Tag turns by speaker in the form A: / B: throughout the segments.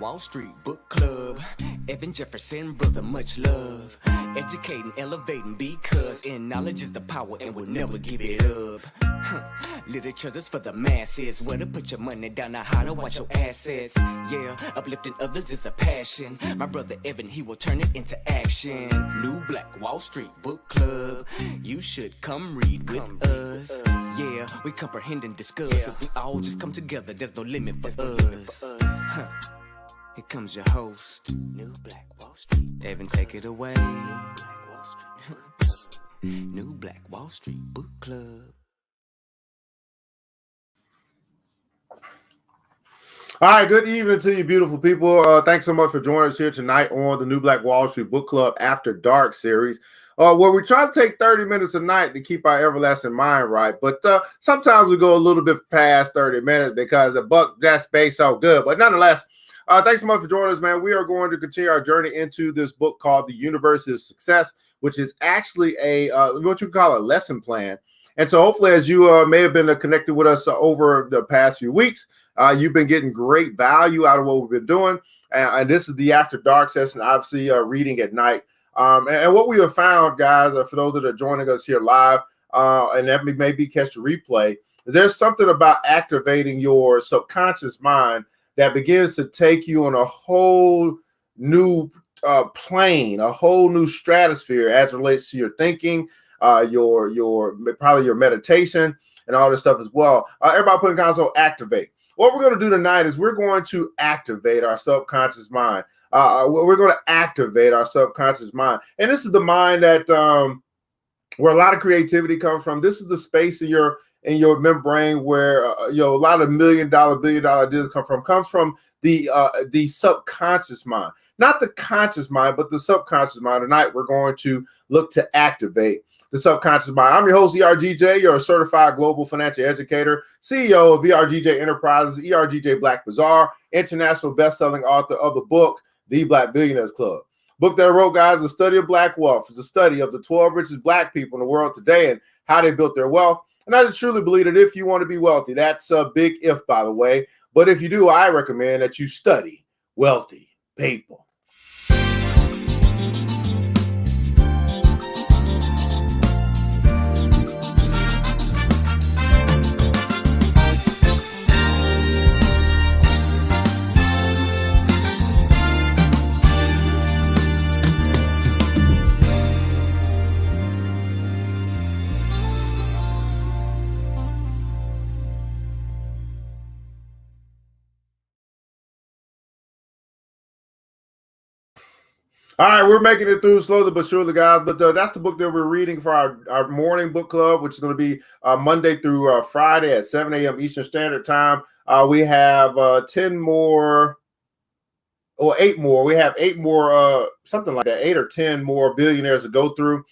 A: Wall Street Book Club. Evan Jefferson, brother, much love. Educating, elevating, because in knowledge is the power and we'll never give it up. Literature's for the masses. Where to put your money down, now how to watch your assets. Yeah, uplifting others is a passion. My brother Evan, he will turn it into action. New Black Wall Street Book Club. You should come read with us. Yeah, we comprehend and discuss. If we all just come together, there's no limit for us. Here comes your host, New Black Wall Street. Evan, take it away. New Black Wall Street. New Black Wall Street Book Club.
B: All right, good evening to you, beautiful people. Thanks so much for joining us here tonight on the New Black Wall Street Book Club After Dark series, where we try to take 30 minutes a night to keep our everlasting mind right. But sometimes we go a little bit past 30 minutes because the buck just pays so good. But nonetheless, thanks so much for joining us, man. We are going to continue our journey into this book called The Universe is Success, which is actually a what you call a lesson plan. And so hopefully, as you may have been connected with us over the past few weeks, you've been getting great value out of what we've been doing. And this is the After Dark session, obviously reading at night. And what we have found, guys, for those that are joining us here live, and that maybe catch the replay, is there's something about activating your subconscious mind that begins to take you on a whole new plane, a whole new stratosphere as it relates to your thinking, your probably your meditation and all this stuff as well. Everybody put in console activate. What we're going to do tonight is we're going to activate our subconscious mind. We're going to activate our subconscious mind. And this is the mind that where a lot of creativity comes from. This is the space in your membrane where a lot of billion dollar ideas comes from the subconscious mind. Not the conscious mind, but the subconscious mind. Tonight we're going to look to activate the subconscious mind. I'm your host, ERGJ. You're a certified global financial educator, CEO of ERGJ Enterprises, ERGJ Black Bazaar, international best-selling author of the book, The Black Billionaires Club. Book that I wrote, guys, The Study of Black Wealth. It's a study of the 12 richest Black people in the world today and how they built their wealth. And I just truly believe that if you want to be wealthy, that's a big if, by the way. But if you do, I recommend that you study wealthy people. All right, we're making it through slowly but surely, guys. But that's the book that we're reading for our morning book club, which is going to be Monday through Friday at 7 a.m. Eastern Standard Time. We have 10 more, or 8 more. We have 8 more, something like that, 8 or 10 more billionaires to go through.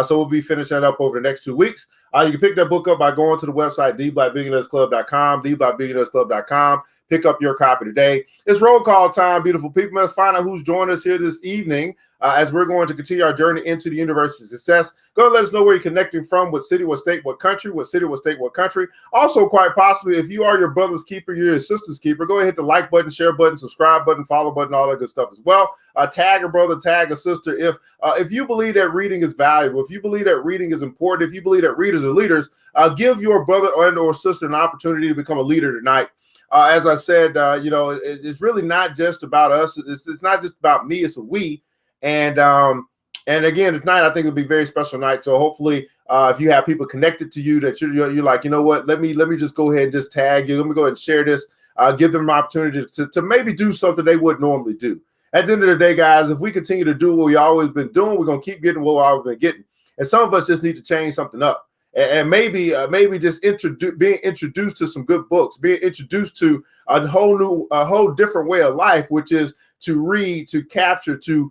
B: So we'll be finishing that up over the next 2 weeks. You can pick that book up by going to the website, theblackbillionairesclub.com, theblackbillionairesclub.com. Pick up your copy today. It's roll call time, beautiful people. Let's find out who's joined us here this evening as we're going to continue our journey into the universe of success. Go ahead and let us know where you're connecting from, what city, what state, what country, what city, what state, what country. Also, quite possibly, if you are your brother's keeper, you're your sister's keeper, go ahead and hit the like button, share button, subscribe button, follow button, all that good stuff as well. Tag a brother, tag a sister. If you believe that reading is valuable, if you believe that reading is important, if you believe that readers are leaders, give your brother and or sister an opportunity to become a leader tonight. As I said, it's really not just about us. It's not just about me. It's a we. And again, tonight I think it'll be a very special night. So hopefully, if you have people connected to you that you're like, you know what, let me just go ahead and just tag you. Let me go ahead and share this. Give them an opportunity to maybe do something they wouldn't normally do. At the end of the day, guys, if we continue to do what we always been doing, we're gonna keep getting what we've always been getting. And some of us just need to change something up. And maybe just being introduced to some good books, being introduced to a whole different way of life, which is to read, to capture, to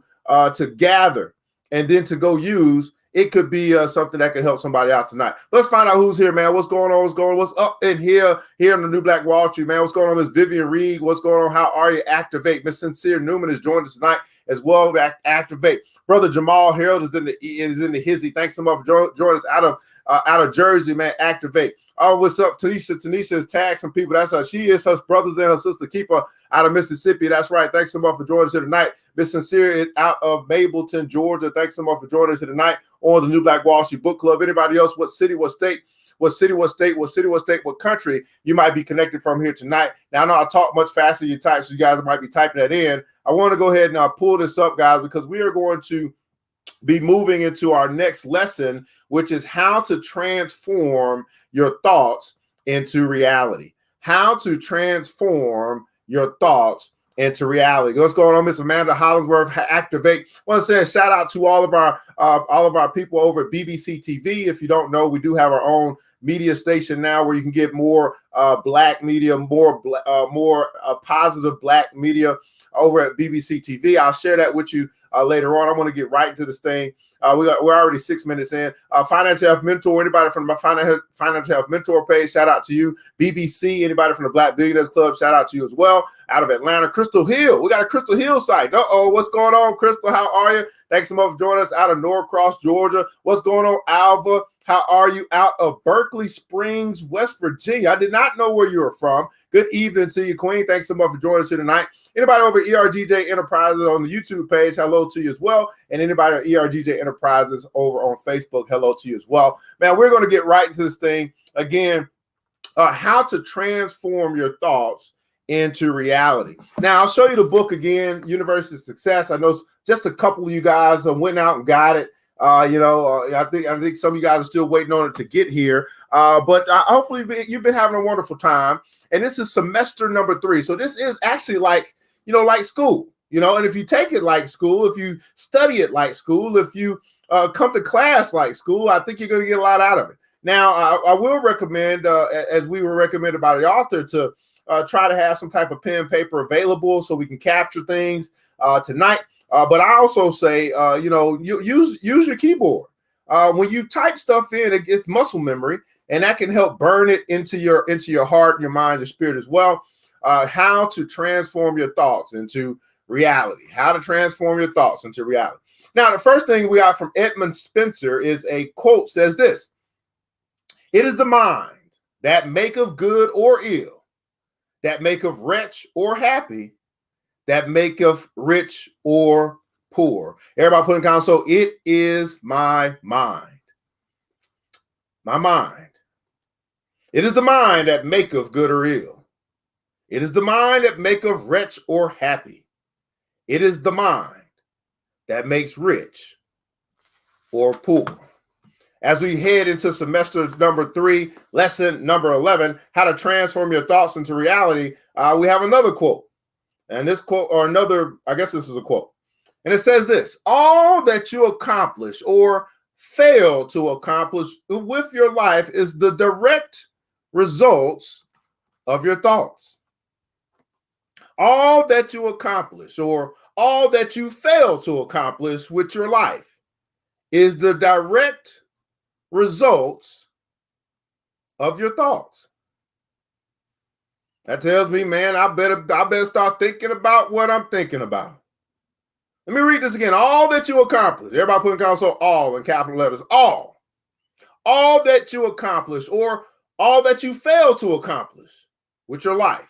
B: gather, and then to go use. It could be something that could help somebody out tonight. Let's find out who's here, man. What's going on? What's up in here in the New Black Wall Street, man? What's going on, Miss Vivian Reed? What's going on? How are you? Activate. Miss Sincere Newman has joined us tonight as well. Activate. Brother Jamal Harold is in the hizzy. Thanks so much for joining us out of Jersey, man. Activate. Oh, what's up, Tanisha? Tanisha has tagged some people. That's her. She is her brothers and her sister keeper. out of Mississippi. That's right. Thanks so much for joining us here tonight. Miss Sincere is out of Mableton, Georgia. Thanks so much for joining us here tonight on the New Black Wall Street Book Club. Anybody else, what city, what state, what city, what state, what city, what state, what country you might be connected from here tonight? Now, I know I talk much faster than you type, so you guys might be typing that in. I want to go ahead and pull this up, guys, because we are going to be moving into our next lesson, which is how to transform your thoughts into reality. How to transform your thoughts into reality. What's going on, Miss Amanda Hollingsworth? Activate. I want to say a shout out to all of our people over at BBC TV. If you don't know, we do have our own media station now where you can get more black media, more positive black media over at BBC TV. I'll share that with you later on. I'm going to get right into this thing. We're already 6 minutes in. Financial Health Mentor, anybody from my Financial Health Mentor page, shout out to you. BBC, anybody from the Black Billionaires Club, shout out to you as well. Out of Atlanta, Crystal Hill. We got a Crystal Hill site. What's going on, Crystal? How are you? Thanks so much for joining us out of Norcross, Georgia. What's going on, Alva? How are you? Out of Berkeley Springs, West Virginia. I did not know where you were from. Good evening to you, Queen. Thanks so much for joining us here tonight. Anybody over at ERGJ Enterprises on the YouTube page, hello to you as well. And anybody at ERGJ Enterprises over on Facebook, hello to you as well. Man, we're going to get right into this thing. Again, how to transform your thoughts into reality. Now, I'll show you the book again, University of Success. I know just a couple of you guys went out and got it. I think some of you guys are still waiting on it to get here. But hopefully you've been having a wonderful time. And this is semester number 3. So this is actually like school, and if you take it like school, if you study it like school, if you come to class like school, I think you're going to get a lot out of it. Now, I will recommend, as we were recommended by the author, to try to have some type of pen and paper available so we can capture things tonight. But I also say, use your keyboard. When you type stuff in, it gets muscle memory, and that can help burn it into your heart, your mind, your spirit as well. How to transform your thoughts into reality. How to transform your thoughts into reality. Now, the first thing we got from Edmund Spencer is a quote, says this: "It is the mind that maketh good or ill, that maketh wretch or happy, that maketh rich or poor." Everybody put in comments. So it is my mind. My mind. It is the mind that maketh good or ill. It is the mind that maketh wretch or happy. It is the mind that makes rich or poor. As we head into semester number 3, lesson number 11, how to transform your thoughts into reality, we have another quote. And this quote, or another, I guess this is a quote. And it says this: "All that you accomplish or fail to accomplish with your life is the direct results of your thoughts." All that you accomplish or all that you fail to accomplish with your life is the direct results of your thoughts. That tells me, man, I better start thinking about what I'm thinking about. Let me read this again. All that you accomplish. Everybody put in console all in capital letters. All that you accomplish or all that you fail to accomplish with your life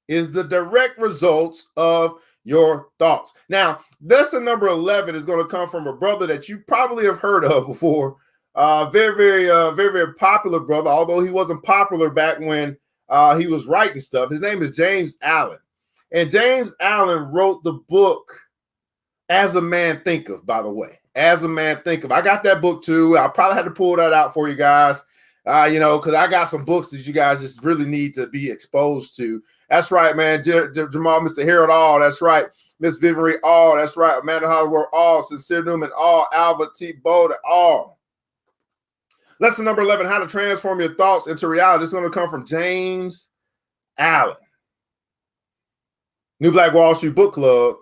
B: is the direct results of your thoughts. Now, lesson number 11 is going to come from a brother that you probably have heard of before. Very popular brother, although he wasn't popular back when he was writing stuff. His name is James Allen. And James Allen wrote the book As a Man Thinketh, by the way. As a Man Thinketh. I got that book too. I probably had to pull that out for you guys, because I got some books that you guys just really need to be exposed to. That's right, man. Jamal, Mr. Harold All. That's right. Miss Vivian All. That's right. Amanda Hollingsworth All. Sincere Newman All. Alva T. Bode All. Lesson number 11, how to transform your thoughts into reality. This is going to come from James Allen. New Black Wall Street Book Club.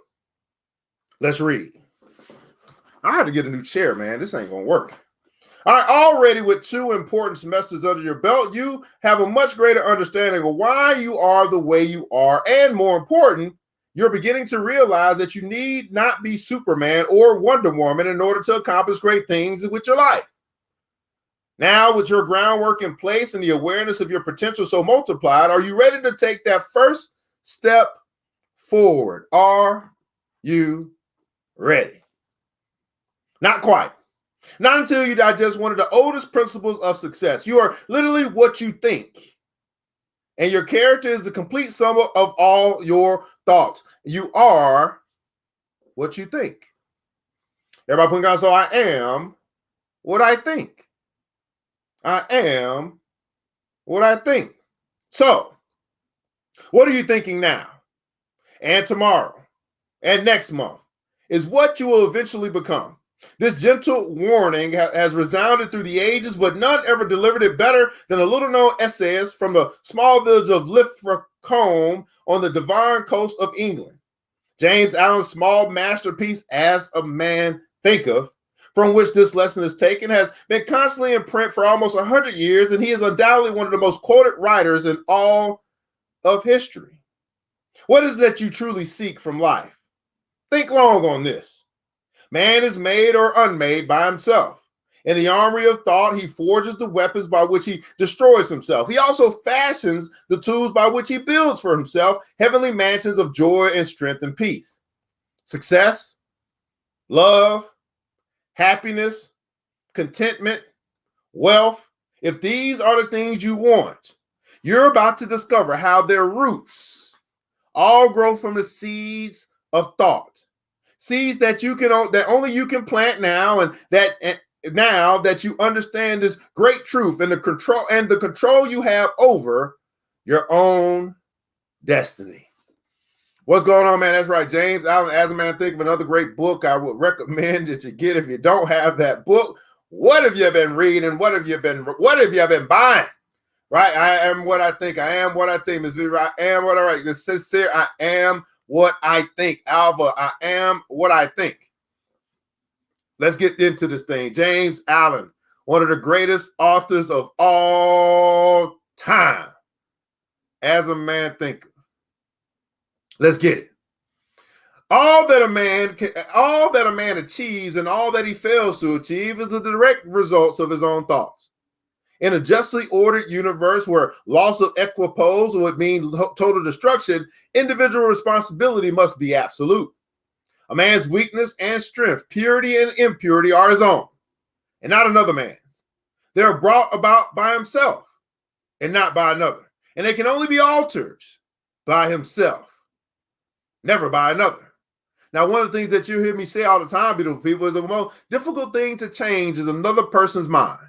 B: Let's read. I had to get a new chair, man. This ain't going to work. All right, already with 2 important semesters under your belt, you have a much greater understanding of why you are the way you are. And more important, you're beginning to realize that you need not be Superman or Wonder Woman in order to accomplish great things with your life. Now, with your groundwork in place and the awareness of your potential so multiplied, are you ready to take that first step forward. Are you ready? Not quite. Not until you digest one of the oldest principles of success. You are literally what you think. And your character is the complete sum of all your thoughts. You are what you think. Everybody put down, so I am what I think. I am what I think. So, what are you thinking now and tomorrow and next month is what you will eventually become. This gentle warning has resounded through the ages, but none ever delivered it better than a little-known essayist from the small village of Lithcombe on the Devon coast of England. James Allen's small masterpiece, As a Man Thinketh, from which this lesson is taken, has been constantly in print for almost 100 years, and he is undoubtedly one of the most quoted writers in all of history. What is it that you truly seek from life? Think long on this. Man is made or unmade by himself. In the armory of thought, he forges the weapons by which he destroys himself. He also fashions the tools by which he builds for himself heavenly mansions of joy and strength and peace. Success, love, happiness, contentment, wealth, if these are the things you want, you're about to discover how their roots all grow from the seeds of thought. Seeds that only you can plant now, and now that you understand this great truth and the control you have over your own destiny. What's going on, man? That's right, James Allen, As a Man Thinketh, another great book I would recommend that you get if you don't have that book. What have you been reading? What have you been buying? Right? I am what I think. I am what I think. Ms. Beaver, I am what I write. This says here, I am what I think. Alva, I am what I think. Let's get into this thing. James Allen, one of the greatest authors of all time. As a Man Thinketh. Let's get it. All that a man achieves and all that he fails to achieve is the direct results of his own thoughts. In a justly ordered universe where loss of equipoise would mean total destruction, individual responsibility must be absolute. A man's weakness and strength, purity and impurity are his own, and not another man's. They are brought about by himself and not by another. And they can only be altered by himself, never by another. Now, one of the things that you hear me say all the time, beautiful people, is the most difficult thing to change is another person's mind.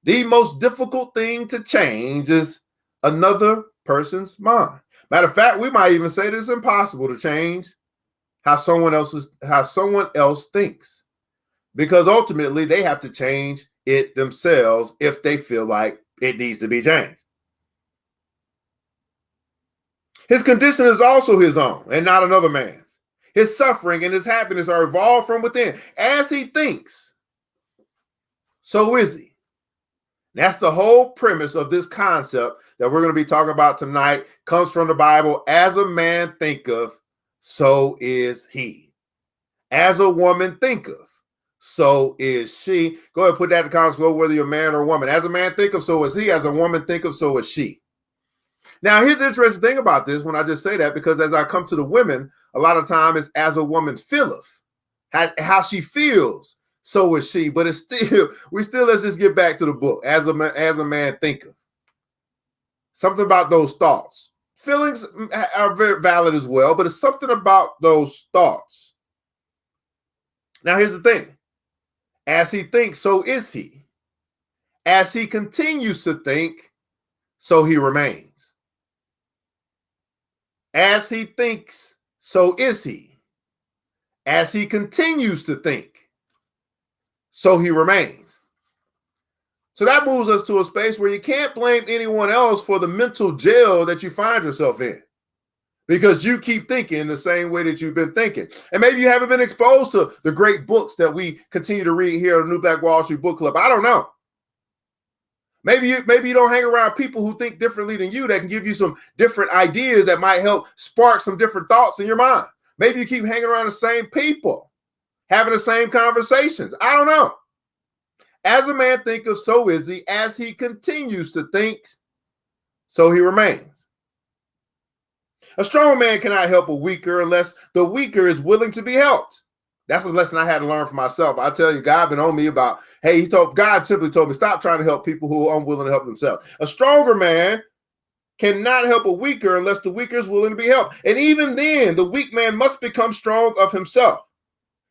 B: The most difficult thing to change is another person's mind. Matter of fact, we might even say that it's impossible to change how someone else thinks, because ultimately they have to change it themselves if they feel like it needs to be changed. His condition is also his own and not another man's. His suffering and his happiness are evolved from within. As he thinks, so is he. That's the whole premise of this concept that we're going to be talking about tonight. Comes from the Bible. As a man thinketh, so is he. As a woman thinketh, so is she. Go ahead and put that in the comments below, whether you're a man or a woman. As a man thinketh, so is he. As a woman thinketh, so is she. Now, here's the interesting thing about this when I just say that, because as I come to the women, a lot of time it's as a woman feeleth, how she feels. So is she, but let's just get back to the book. As a man thinketh. Something about those thoughts. Feelings are very valid as well, but it's something about those thoughts. Now, here's the thing. As he thinks, so is he. As he continues to think, so he remains. As he thinks, so is he. As he continues to think, so he remains. So that moves us to a space where you can't blame anyone else for the mental jail that you find yourself in, because you keep thinking the same way that you've been thinking. And maybe you haven't been exposed to the great books that we continue to read here at the New Black Wall Street Book Club. I don't know. Maybe you don't hang around people who think differently than you that can give you some different ideas that might help spark some different thoughts in your mind. Maybe you keep hanging around the same people, having the same conversations. I don't know. As a man thinketh, so is he. As he continues to think, so he remains. A strong man cannot help a weaker unless the weaker is willing to be helped. That's what lesson I had to learn for myself. I tell you, God been on me about, hey, God simply told me, stop trying to help people who are unwilling to help themselves. A stronger man cannot help a weaker unless the weaker is willing to be helped. And even then, the weak man must become strong of himself.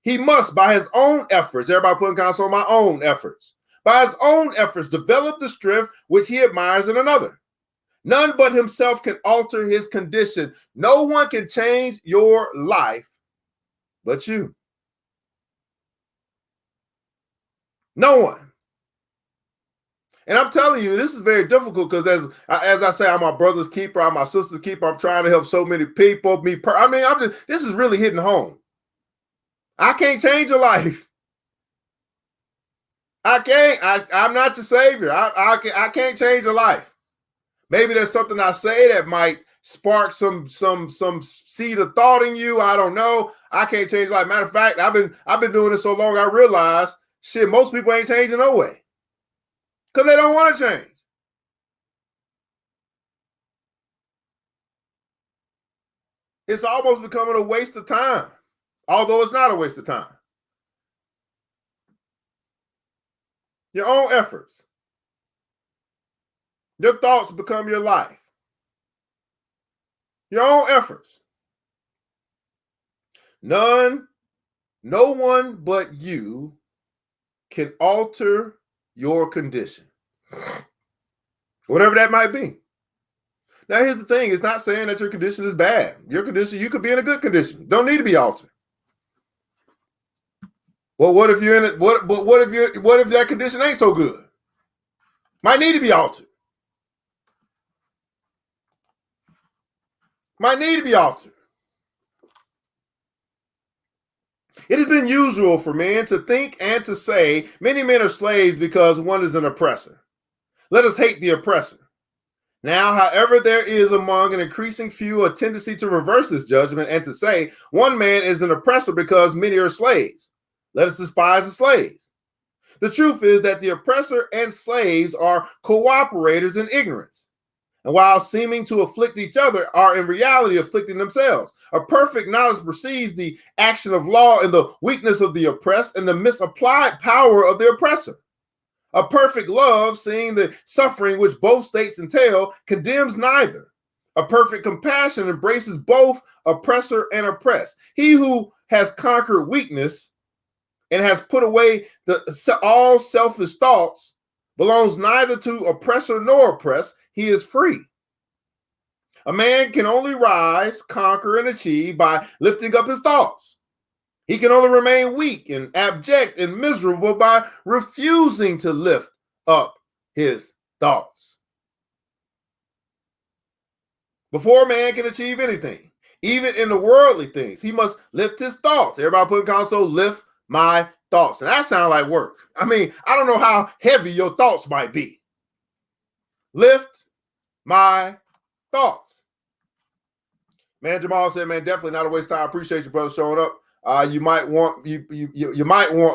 B: He must, by his own efforts, everybody putting console on my own efforts, by his own efforts, develop the strength which he admires in another. None but himself can alter his condition. No one can change your life but you. No one. And I'm telling you, this is very difficult because as I say, I'm my brother's keeper, I'm my sister's keeper. I'm trying to help so many people. This is really hitting home. I can't change your life. I can't. I'm not your savior. I can't change your life. Maybe there's something I say that might spark some seed of thought in you. I don't know. I can't change your life. Matter of fact, I've been doing this so long, I realized shit, most people ain't changing no way. Because they don't want to change. It's almost becoming a waste of time. Although it's not a waste of time. Your own efforts. Your thoughts become your life. Your own efforts. No one but you can alter your condition. Whatever that might be. Now, here's the thing. It's not saying that your condition is bad. Your condition, you could be in a good condition. Don't need to be altered. Well, what if you're in it? What if that condition ain't so good? Might need to be altered. Might need to be altered. It has been usual for men to think and to say many men are slaves because one is an oppressor. Let us hate the oppressor. Now, however, there is among an increasing few a tendency to reverse this judgment and to say one man is an oppressor because many are slaves. Let us despise the slaves. The truth is that the oppressor and slaves are cooperators in ignorance, and while seeming to afflict each other, are in reality afflicting themselves. A perfect knowledge perceives the action of law in the weakness of the oppressed and the misapplied power of the oppressor. A perfect love, seeing the suffering which both states entail, condemns neither. A perfect compassion embraces both oppressor and oppressed. He who has conquered weakness and has put away all selfish thoughts belongs neither to oppressor nor oppressed. He is free. A man can only rise, conquer, and achieve by lifting up his thoughts. He can only remain weak and abject and miserable by refusing to lift up his thoughts. Before man can achieve anything, even in the worldly things, he must lift his thoughts. Everybody put in console, lift my thoughts. And that sounds like work. I mean, I don't know how heavy your thoughts might be. Lift my thoughts. Man, Jamal said, man, definitely not a waste of time. I appreciate you, brother, showing up. You might want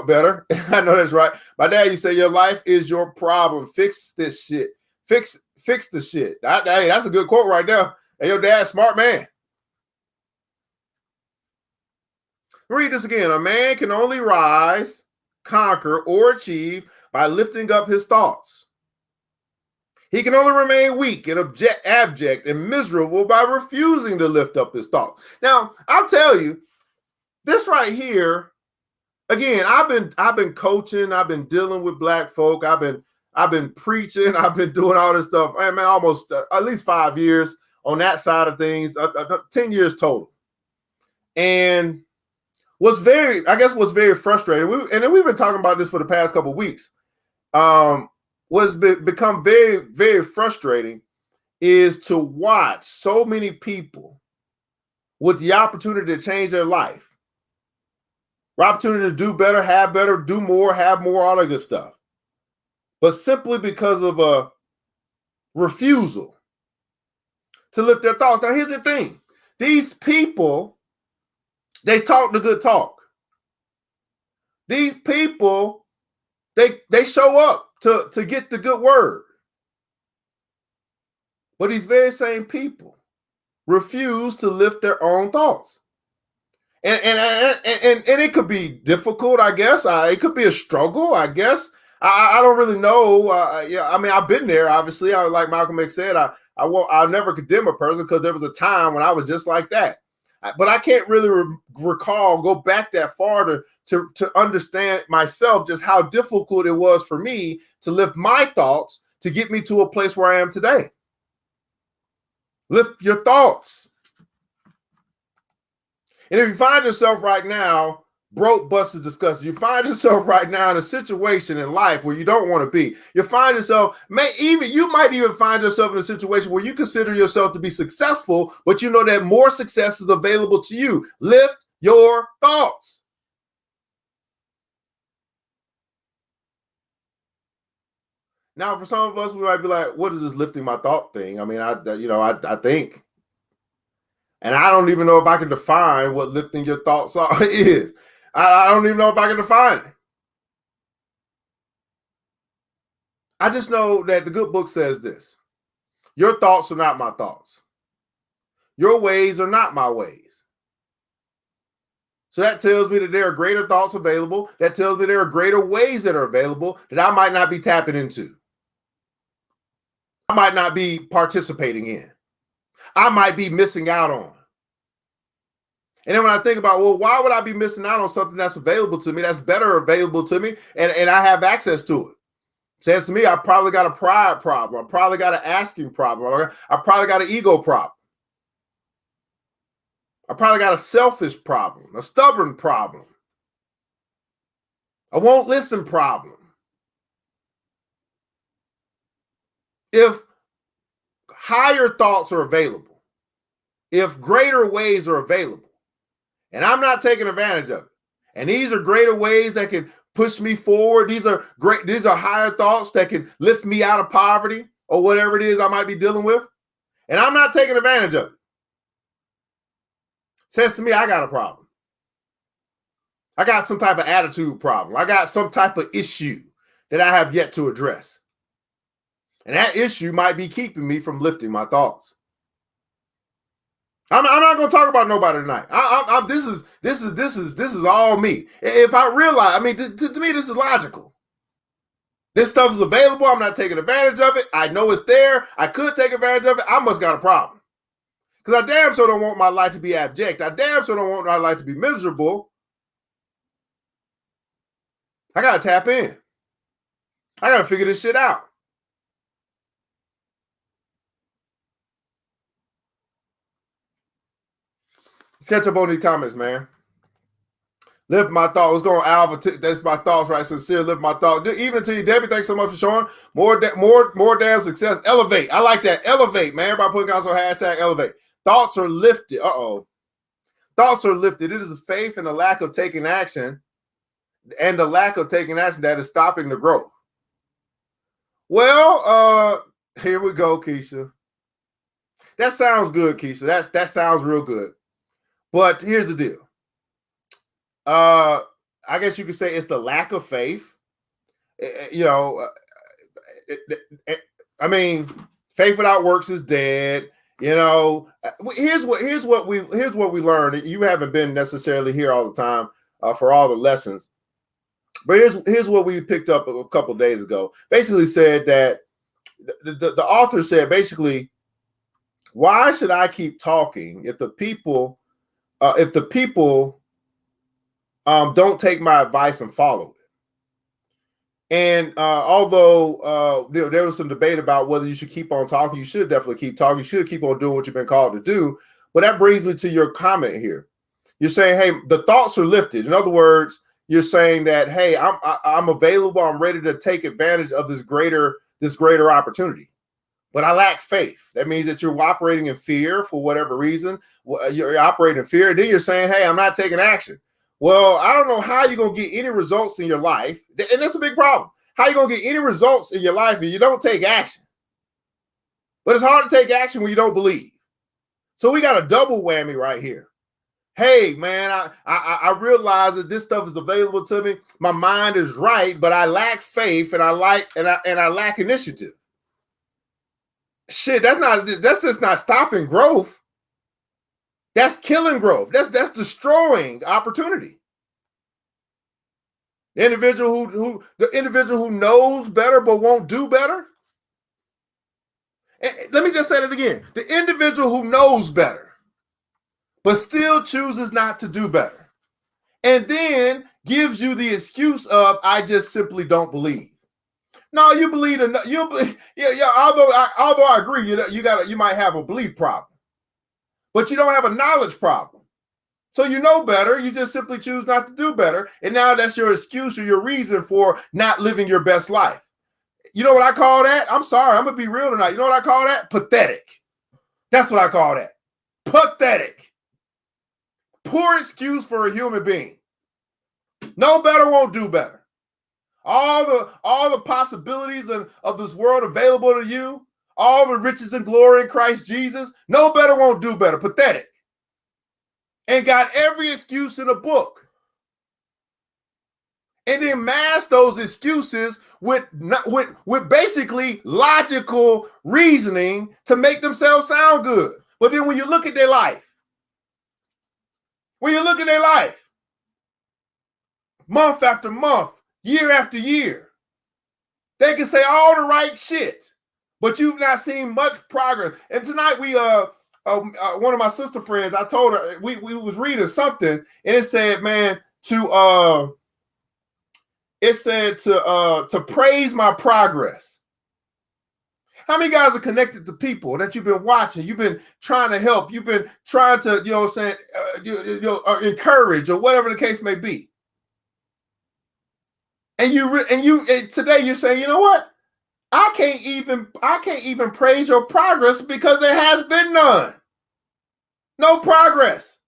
B: better. I know that's right. My dad, you say your life is your problem. Fix this shit. Fix the shit. Hey, that's a good quote right there. Hey, your dad's smart man. Read this again. A man can only rise, conquer, or achieve by lifting up his thoughts. He can only remain weak and abject and miserable by refusing to lift up his thoughts. Now, I'll tell you, this right here, again, I've been coaching, I've been dealing with black folk, I've been preaching, I've been doing all this stuff. I mean, almost at least 5 years on that side of things, 10 years total. And what's very frustrating, and we've been talking about this for the past couple of weeks. What's become very, very frustrating is to watch so many people with the opportunity to change their life, opportunity to do better, do more, have more, all that good stuff, but simply because of a refusal to lift their thoughts. Now, here's the thing. These people, they talk the good talk. These people, they show up to get the good word. But these very same people, refuse to lift their own thoughts. And it could be difficult, I guess. It could be a struggle, I guess. I don't really know. Yeah, I mean, I've been there. Obviously, like Malcolm X said, I'll never condemn a person because there was a time when I was just like that. But I can't really go back that far to understand myself just how difficult it was for me to lift my thoughts to get me to a place where I am today. Lift your thoughts. And if you find yourself right now, broke, busted, disgusted, you find yourself right now in a situation in life where you don't want to be. You find yourself, you might even find yourself in a situation where you consider yourself to be successful, but you know that more success is available to you. Lift your thoughts. Now, for some of us, we might be like, what is this lifting my thought thing? I mean, I think. And I don't even know if I can define what lifting your thoughts is. I don't even know if I can define it. I just know that the good book says this. Your thoughts are not my thoughts. Your ways are not my ways. So that tells me that there are greater thoughts available. That tells me there are greater ways that are available that I might not be tapping into. I might not be participating in. I might be missing out on. And then when I think about, well, why would I be missing out on something that's available to me, that's better available to me, and I have access to it? Says to me, I probably got a pride problem. I probably got an asking problem. I probably got an ego problem. I probably got a selfish problem, a stubborn problem, a won't listen problem. If higher thoughts are available, if greater ways are available, and I'm not taking advantage of it, and these are greater ways that can push me forward, these are higher thoughts that can lift me out of poverty or whatever it is I might be dealing with, and I'm not taking advantage of it, says to me, I got a problem. I got some type of attitude problem. I got some type of issue that I have yet to address. And that issue might be keeping me from lifting my thoughts. I'm not going to talk about nobody tonight. This is all me. If I realize, I mean, to me, this is logical. This stuff is available. I'm not taking advantage of it. I know it's there. I could take advantage of it. I must got a problem. Because I damn sure don't want my life to be abject. I damn sure don't want my life to be miserable. I got to tap in. I got to figure this shit out. Let's catch up on these comments, man. Lift my thoughts. What's going on, Alva? That's my thoughts, right? Sincere, lift my thoughts. Even to you, Debbie, thanks so much for showing. More damn success. Elevate. I like that. Elevate, man. Everybody putting on some hashtag elevate. Thoughts are lifted. Thoughts are lifted. It is the faith and the lack of taking action and the lack of taking action that is stopping the growth. Well, here we go, Keisha. That sounds good, Keisha. That sounds real good. But here's the deal. I guess you could say it's the lack of faith. I mean, faith without works is dead. Here's what we learned. You haven't been necessarily here all the time for all the lessons, but here's what we picked up a couple of days ago. Basically, said that the author said basically, why should I keep talking if the people don't take my advice and follow it? And although there was some debate about whether you should keep on talking, you should definitely keep talking. You should keep on doing what you've been called to do. But that brings me to your comment here. You're saying, hey, the thoughts are lifted. In other words, you're saying that, hey, I'm available. I'm ready to take advantage of this greater opportunity. But I lack faith. That means that you're operating in fear for whatever reason. You're operating in fear. And then you're saying, hey, I'm not taking action. Well, I don't know how you're going to get any results in your life. And that's a big problem. How are you going to get any results in your life if you don't take action? But it's hard to take action when you don't believe. So we got a double whammy right here. Hey, man, I realize that this stuff is available to me. My mind is right, but I lack faith and I lack initiative. Shit, that's just not stopping growth. That's killing growth. That's destroying opportunity. The individual who knows better but won't do better. And let me just say that again. The individual who knows better but still chooses not to do better, and then gives you the excuse of, I just simply don't believe. No, you believe enough. Yeah. Although I agree, you might have a belief problem, but you don't have a knowledge problem. So you know better. You just simply choose not to do better, and now that's your excuse or your reason for not living your best life. You know what I call that? I'm sorry, I'm gonna be real tonight. You know what I call that? Pathetic. That's what I call that. Pathetic. Poor excuse for a human being. Know better, won't do better. All the possibilities of this world available to you, all the riches and glory in Christ Jesus, know better, won't do better. Pathetic. And got every excuse in the book. And then mask those excuses with basically logical reasoning to make themselves sound good. But then when you look at their life, month after month, year after year, they can say all the right shit, but you've not seen much progress. And tonight one of my sister friends, I told her we was reading something, and it said, man, to praise my progress. How many guys are connected to people that you've been watching? You've been trying to help. You've been trying to, encourage or whatever the case may be. And today you're saying, you know what? I can't even praise your progress because there has been none. No progress.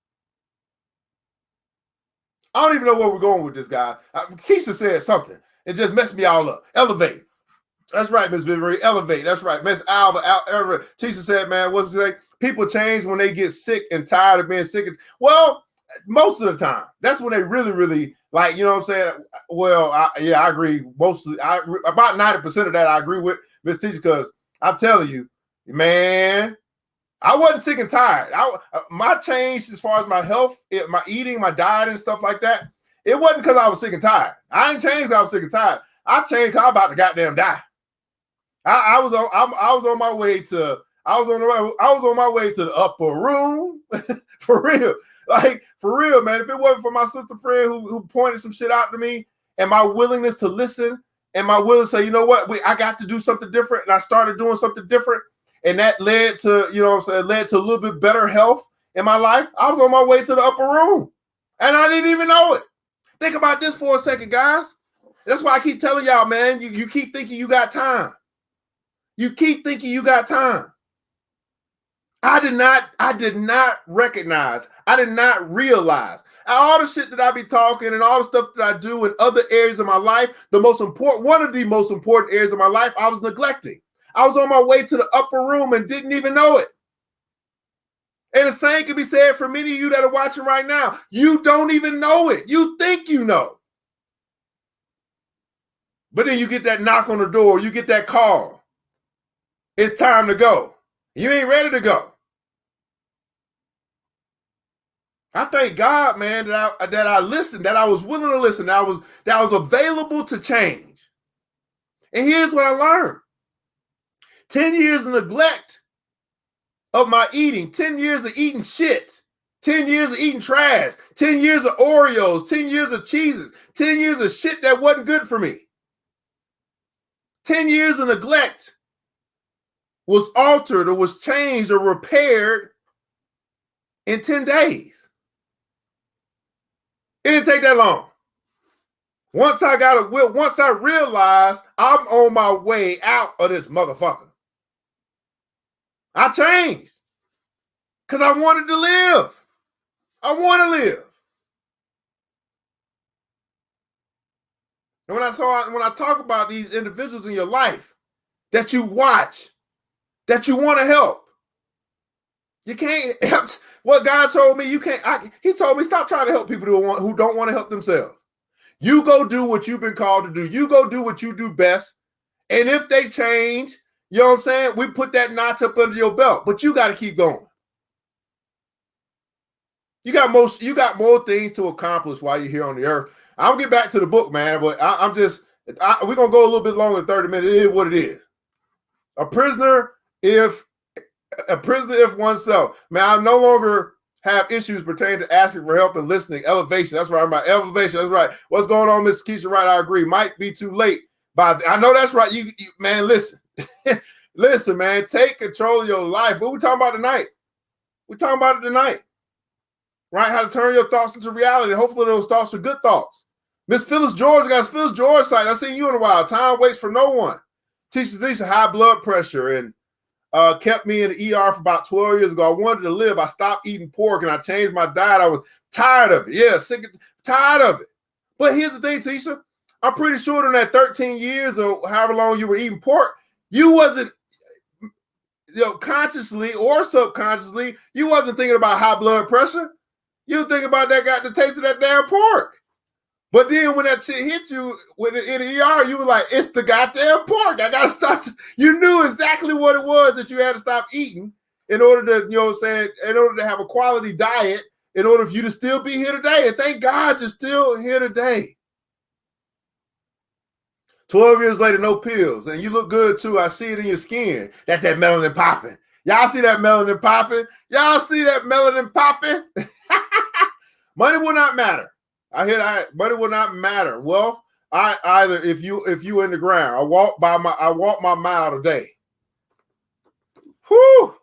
B: I don't even know where we're going with this guy. Keisha said something. It just messed me all up. Elevate. That's right, Miss Vivian. Elevate. That's right. Miss Alba. Keisha said, man, what's it say? People change when they get sick and tired of being sick. Well, most of the time. That's when they really, really, like, you know what I'm saying? Well, I agree. About 90% of that I agree with Miss Teacher, because I'm telling you, man, I wasn't sick and tired. My change as far as my health, my eating, my diet and stuff like that, it wasn't because I was sick and tired. I didn't change because I was sick and tired. I changed because I was about to goddamn die. I was on my way to the upper room. For real. Like, for real, man. If it wasn't for my sister friend who pointed some shit out to me, and my willingness to listen, and my will to say, you know what, I got to do something different, and I started doing something different, and that led to, led to a little bit better health in my life. I was on my way to the upper room, and I didn't even know it. Think about this for a second, guys. That's why I keep telling y'all, man, you keep thinking you got time. You keep thinking you got time. I did not recognize, I did not realize all the shit that I be talking and all the stuff that I do in other areas of my life, one of the most important areas of my life, I was neglecting. I was on my way to the upper room and didn't even know it. And the same can be said for many of you that are watching right now. You don't even know it. You think you know. But then you get that knock on the door, you get that call. It's time to go. You ain't ready to go. I thank God, man, that I listened, that I was willing to listen, that I was available to change. And here's what I learned. 10 years of neglect of my eating, 10 years of eating shit, 10 years of eating trash, 10 years of Oreos, 10 years of cheeses, 10 years of shit that wasn't good for me. 10 years of neglect was altered or was changed or repaired in 10 days. It didn't take that long. Once I realized I'm on my way out of this motherfucker, I changed because I wanted to live. I want to live. And when I talk about these individuals in your life that you watch, that you want to help, you can't help. What God told me, He told me, stop trying to help people who don't want to help themselves. You go do what you've been called to do. You go do what you do best. And if they change, you know what I'm saying? We put that notch up under your belt, but you got to keep going. You got more things to accomplish while you're here on the earth. I'll get back to the book, man, but we're gonna go a little bit longer than 30 minutes. It is what it is. A prisoner if oneself. Man, I no longer have issues pertaining to asking for help and listening. Elevation. That's right. I'm about elevation. That's right. What's going on, Miss Keisha? Right. I agree. Might be too late. But I know that's right. You man, listen. Listen, man. Take control of your life. What we talking about tonight? We're talking about it tonight. Right? How to turn your thoughts into reality. Hopefully those thoughts are good thoughts. Miss Phyllis George, guys, Phyllis George site. I seen you in a while. Time waits for no one. Teaches high blood pressure and kept me in the ER for about 12 years ago. I wanted to live. I stopped eating pork and I changed my diet. I was tired of it. Yeah, tired of it. But here's the thing, Tisha. I'm pretty sure in that 13 years or however long you were eating pork, you wasn't, consciously or subconsciously, you wasn't thinking about high blood pressure. You were thinking about the taste of that damn pork. But then when that shit hit you in the ER, you were like, it's the goddamn pork. I got to stop. You knew exactly what it was that you had to stop eating in order to, in order to have a quality diet, in order for you to still be here today. And thank God you're still here today. 12 years later, no pills. And you look good too. I see it in your skin. That's that melanin popping. Y'all see that melanin popping? Y'all see that melanin popping? Money will not matter. I hear that. Money will not matter. Wealth, either if you in the ground. I walk my mile today. Whew.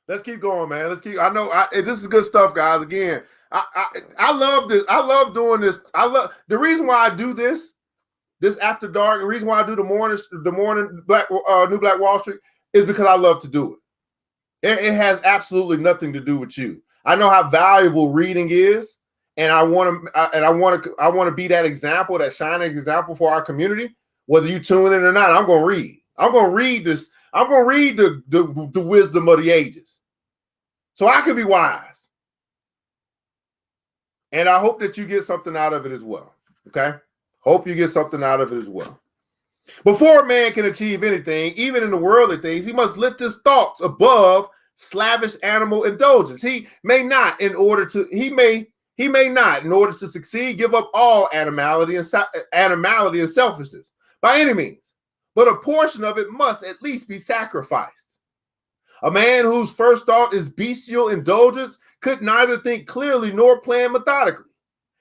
B: Let's keep going, man. I know this is good stuff, guys. Again, I love this. I love doing this. The reason why I do this after dark. The reason why I do the morning New Black Wall Street is because I love to do it. It has absolutely nothing to do with you. I know how valuable reading is, and I want to be that example, that shining example for our community. Whether you tune in or not, I'm going to read. I'm going to read this. I'm going to read the wisdom of the ages, so I can be wise. And I hope that you get something out of it as well. Okay, hope you get something out of it as well. Before a man can achieve anything, even in the worldly things, he must lift his thoughts above slavish animal indulgence. He may not, in order to succeed, give up all animality and selfishness by any means, but a portion of it must at least be sacrificed. A man whose first thought is bestial indulgence could neither think clearly nor plan methodically.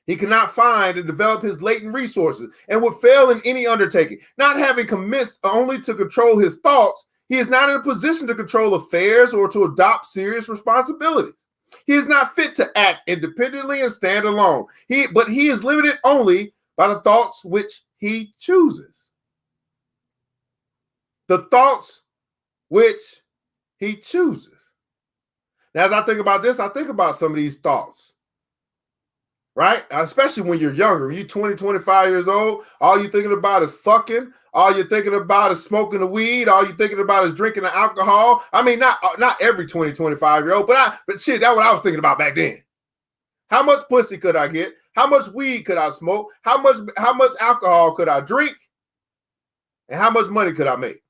B: He cannot find and develop his latent resources and would fail in any undertaking. Not having commenced only to control his thoughts, he is not in a position to control affairs or to adopt serious responsibilities. He is not fit to act independently and stand alone. But he is limited only by the thoughts which he chooses. The thoughts which he chooses. Now, as I think about this, I think about some of these thoughts. Right? Especially when you're younger. When you're 20, 25 years old, all you're thinking about is fucking. All you're thinking about is smoking the weed. All you're thinking about is drinking the alcohol. I mean, not every 20, 25-year-old, but shit, that's what I was thinking about back then. How much pussy could I get? How much weed could I smoke? How much alcohol could I drink? And how much money could I make?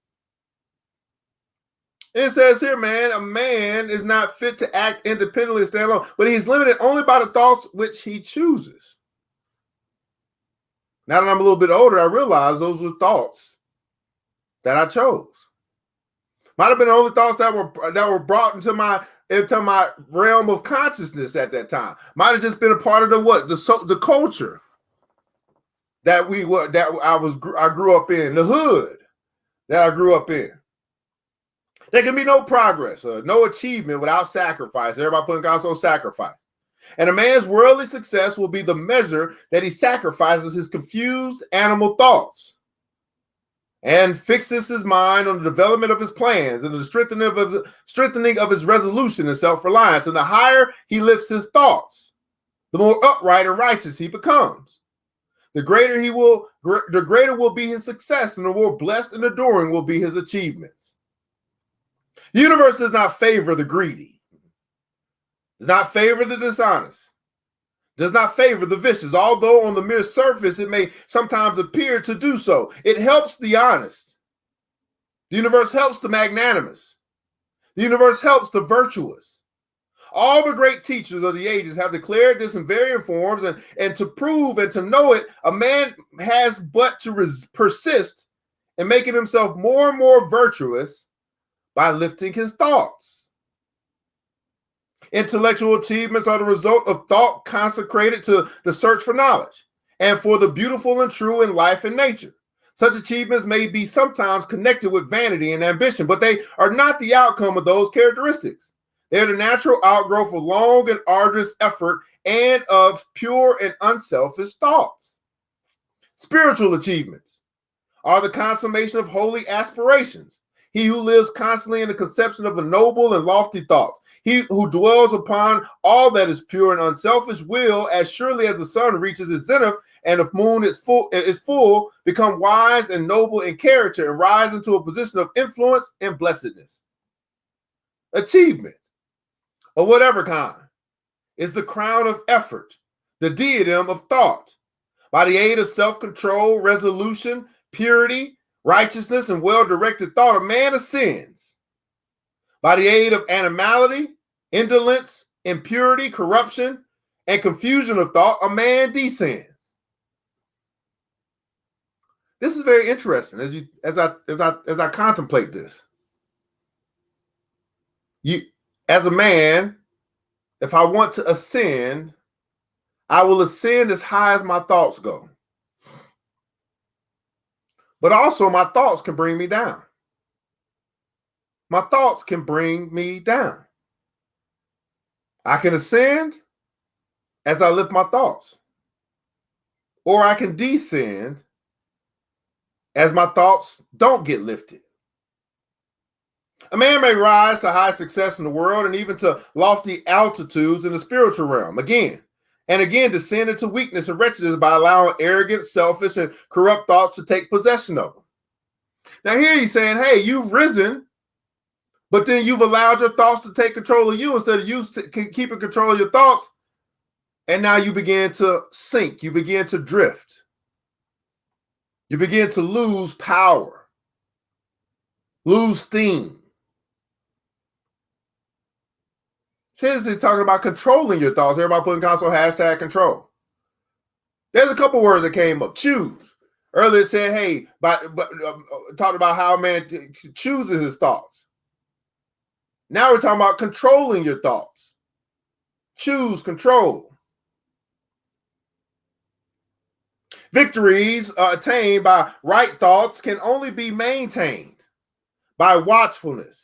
B: And it says here, man, a man is not fit to act independently and stand alone, but he's limited only by the thoughts which he chooses. Now that I'm a little bit older, I realize those were thoughts that I chose. Might have been the only thoughts that were brought into my realm of consciousness at that time. Might have just been a part of the culture that I grew up in, the hood that I grew up in. There can be no progress, no achievement without sacrifice. Everybody putting God on sacrifice. And a man's worldly success will be the measure that he sacrifices his confused animal thoughts and fixes his mind on the development of his plans and the strengthening of his resolution and self-reliance. And the higher he lifts his thoughts, the more upright and righteous he becomes. The greater will be his success, and the more blessed and adoring will be his achievements. The universe does not favor the greedy, does not favor the dishonest, does not favor the vicious, although on the mere surface it may sometimes appear to do so. It helps the honest. The universe helps the magnanimous. The universe helps the virtuous. All the great teachers of the ages have declared this in varying forms, and to prove and to know it, a man has but to persist in making himself more and more virtuous by lifting his thoughts. Intellectual achievements are the result of thought consecrated to the search for knowledge and for the beautiful and true in life and nature. Such achievements may be sometimes connected with vanity and ambition, but they are not the outcome of those characteristics. They are the natural outgrowth of long and arduous effort and of pure and unselfish thoughts. Spiritual achievements are the consummation of holy aspirations. He who lives constantly in the conception of a noble and lofty thought, he who dwells upon all that is pure and unselfish, will, as surely as the sun reaches its zenith and the moon is full, become wise and noble in character and rise into a position of influence and blessedness. Achievement of whatever kind is the crown of effort, the diadem of thought. By the aid of self-control, resolution, purity, righteousness, and well-directed thought, a man ascends. By the aid of animality, indolence, impurity, corruption, and confusion of thought, a man descends. This is very interesting as I contemplate this. As a man, if I want to ascend, I will ascend as high as my thoughts go. But also my thoughts can bring me down. My thoughts can bring me down. I can ascend as I lift my thoughts, or I can descend as my thoughts don't get lifted. A man may rise to high success in the world and even to lofty altitudes in the spiritual realm. Again and again, descend into weakness and wretchedness by allowing arrogant, selfish, and corrupt thoughts to take possession of him. Now here he's saying, hey, you've risen, but then you've allowed your thoughts to take control of you instead of you keeping control of your thoughts. And now you begin to sink. You begin to drift. You begin to lose power, lose steam. Since he's talking about controlling your thoughts, everybody putting console hashtag control. There's a couple words that came up. Choose. Earlier it said, hey, talked about how a man chooses his thoughts. Now we're talking about controlling your thoughts. Choose control. Victories attained by right thoughts can only be maintained by watchfulness.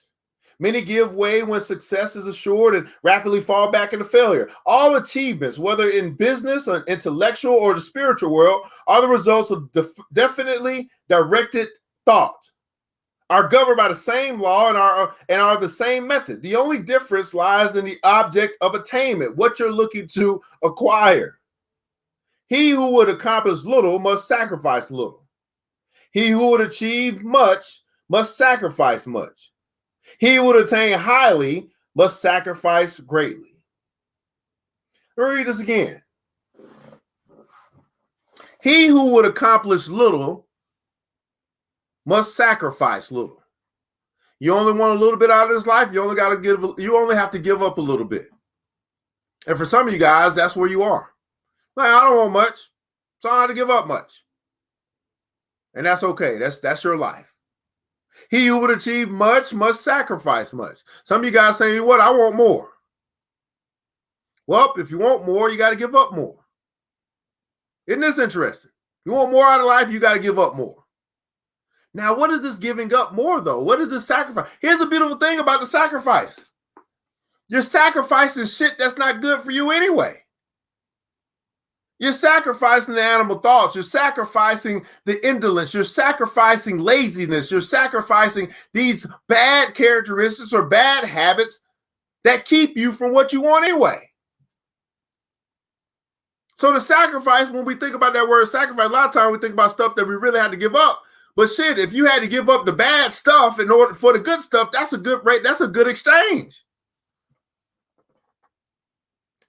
B: Many give way when success is assured and rapidly fall back into failure. All achievements, whether in business, or intellectual, or the spiritual world, are the results of definitely directed thought, are governed by the same law and are the same method. The only difference lies in the object of attainment, what you're looking to acquire. He who would accomplish little must sacrifice little. He who would achieve much must sacrifice much. He who would attain highly must sacrifice greatly. Let me read this again. He who would accomplish little must sacrifice little. You only want a little bit out of this life. You only have to give up a little bit. And for some of you guys, that's where you are. Like, I don't want much, so I don't have to give up much. And that's okay. That's your life. He who would achieve much must sacrifice much. Some of you guys say, what? I want more. Well, if you want more, you got to give up more. Isn't this interesting? You want more out of life, you got to give up more. Now, what is this giving up more, though? What is this sacrifice? Here's the beautiful thing about the sacrifice. You're sacrificing shit that's not good for you anyway. You're sacrificing the animal thoughts. You're sacrificing the indolence. You're sacrificing laziness. You're sacrificing these bad characteristics or bad habits that keep you from what you want anyway. So the sacrifice, when we think about that word sacrifice, a lot of times we think about stuff that we really had to give up. But shit, if you had to give up the bad stuff in order for the good stuff, that's a good rate. That's a good exchange.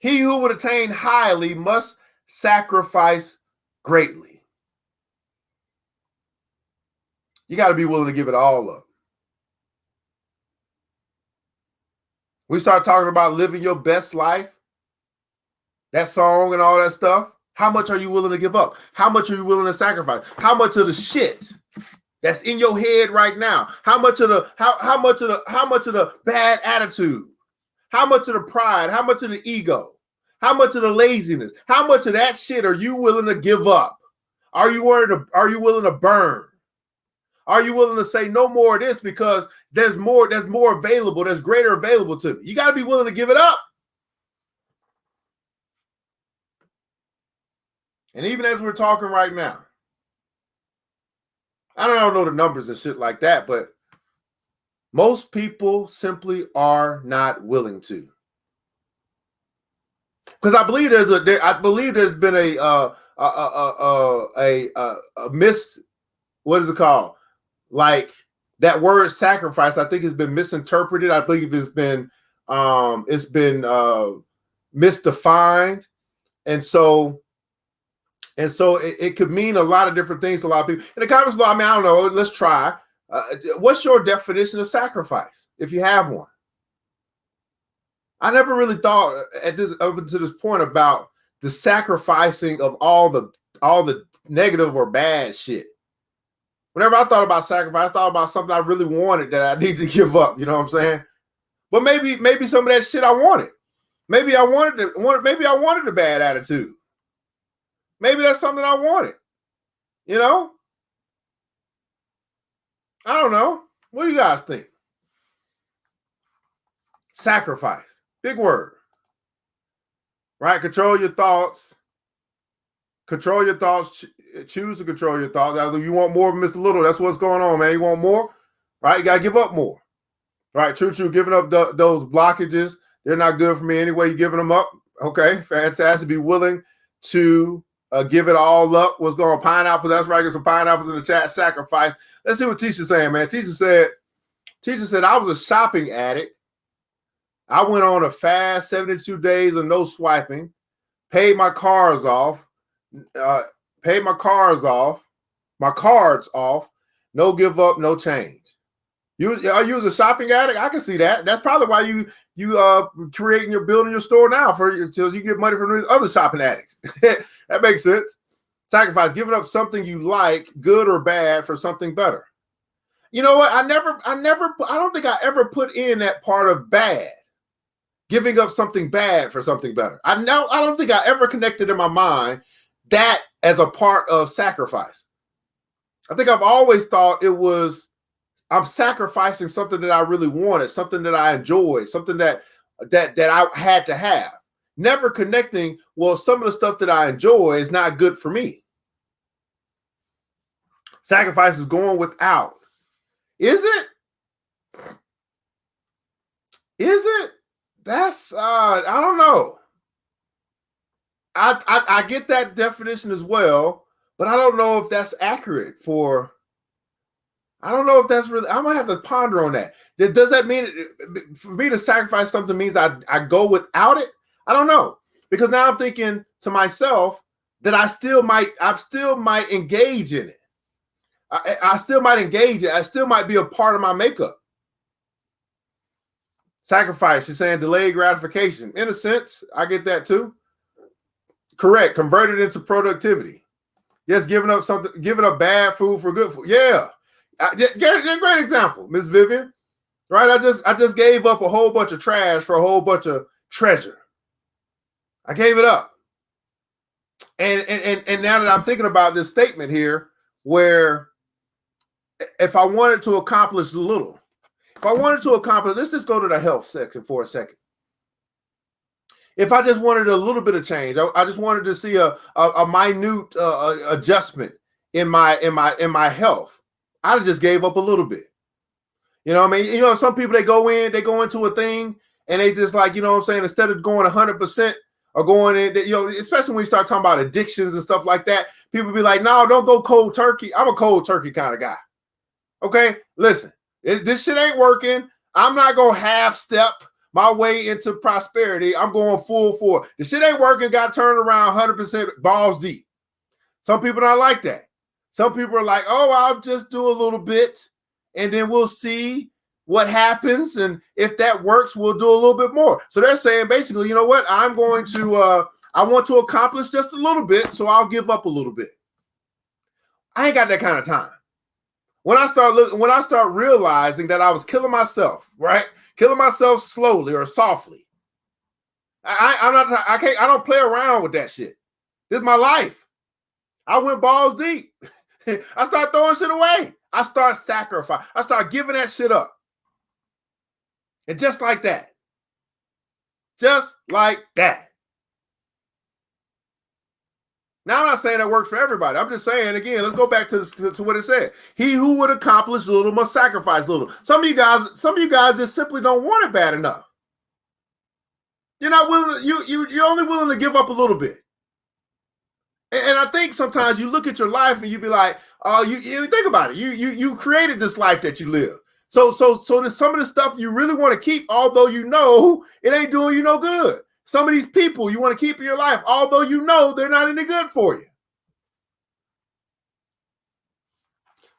B: He who would attain highly must sacrifice greatly. You got to be willing to give it all up. We start talking about living your best life, that song and all that stuff. How much are you willing to give up? How much are you willing to sacrifice? How much of the shit that's in your head right now? How much of the bad attitude? How much of the pride? How much of the ego? How much of the laziness? How much of that shit are you willing to give up? Are you willing to burn? Are you willing to say no more of this because there's more available, there's greater available to me? You got to be willing to give it up. And even as we're talking right now, I don't know the numbers and shit like that, but most people simply are not willing to. Because I believe there's been a missed, what is it called? Like that word sacrifice, I think has been misinterpreted. I believe it's been misdefined, and so it could mean a lot of different things to a lot of people. In the comments below, I mean, I don't know. Let's try. What's your definition of sacrifice, if you have one? I never really thought up to this point about the sacrificing of all the negative or bad shit. Whenever I thought about sacrifice, I thought about something I really wanted that I need to give up. You know what I'm saying? But maybe some of that shit I wanted. Maybe I wanted a bad attitude. Maybe that's something I wanted. You know? I don't know. What do you guys think? Sacrifice. Big word. Right? Control your thoughts. Control your thoughts. Choose to control your thoughts. Either you want more of Mr. Little. That's what's going on, man. You want more? Right? You got to give up more. Right? True. Giving up those blockages. They're not good for me anyway. You're giving them up. Okay. Fantastic. Be willing to give it all up. What's going on? Pineapple. That's right. Get some pineapples in the chat. Sacrifice. Let's see what Tisha's saying, man. Tisha said, I was a shopping addict. I went on a fast 72 days of no swiping, paid my cards off, my cards off, no give up, no change. You was a shopping addict? I can see that. That's probably why you building your store now until you get money from the other shopping addicts. That makes sense. Sacrifice, giving up something you like, good or bad, for something better. You know what? I don't think I ever put in that part of bad. Giving up something bad for something better. I don't think I ever connected in my mind that as a part of sacrifice. I think I've always thought it was I'm sacrificing something that I really wanted, something that I enjoyed, something that I had to have. Never connecting, well, some of the stuff that I enjoy is not good for me. Sacrifice is going without. Is it? Is it? That's I don't know. I get that definition as well, but I don't know if that's accurate for. I don't know if that's really. I'm gonna have to ponder on that. Does that mean for me to sacrifice something means I go without it? I don't know, because now I'm thinking to myself that I still might engage in it. I still might engage it. I still might be a part of my makeup. Sacrifice, you're saying delayed gratification. In a sense, I get that too. Correct. Converted into productivity. Yes, giving up bad food for good food. Yeah. Great example, Miss Vivian. Right? I just gave up a whole bunch of trash for a whole bunch of treasure. I gave it up. And now that I'm thinking about this statement here, where if I wanted to accomplish a little, let's just go to the health section for a second. If I just wanted a little bit of change, I just wanted to see a minute adjustment in my health, I just gave up a little bit. You know what I mean? You know, some people they go into a thing and they just like, you know what I'm saying, instead of going 100% or going in, you know, especially when you start talking about addictions and stuff like that, people be like, no, don't go cold turkey. I'm a cold turkey kind of guy. Okay, listen. This shit ain't working. I'm not going to half step my way into prosperity. I'm going full for it. The shit ain't working. Got turned around 100% balls deep. Some people don't like that. Some people are like, oh, I'll just do a little bit and then we'll see what happens, and if that works, we'll do a little bit more. So they're saying basically, you know what? I'm going to I want to accomplish just a little bit, so I'll give up a little bit. I ain't got that kind of time. When I start realizing that I was killing myself, right? Killing myself slowly or softly. I don't play around with that shit. This is my life. I went balls deep. I start throwing shit away. I start sacrificing. I start giving that shit up. And just like that. Just like that. Now, I'm not saying that works for everybody. I'm just saying, again, let's go back to what it said. He who would accomplish little must sacrifice little. Some of you guys just simply don't want it bad enough. You're not willing. You're only willing to give up a little bit. And I think sometimes you look at your life and you be like, oh, you think about it. You created this life that you live. So there's some of the stuff you really want to keep, although you know it ain't doing you no good. Some of these people you want to keep in your life, although you know they're not any good for you.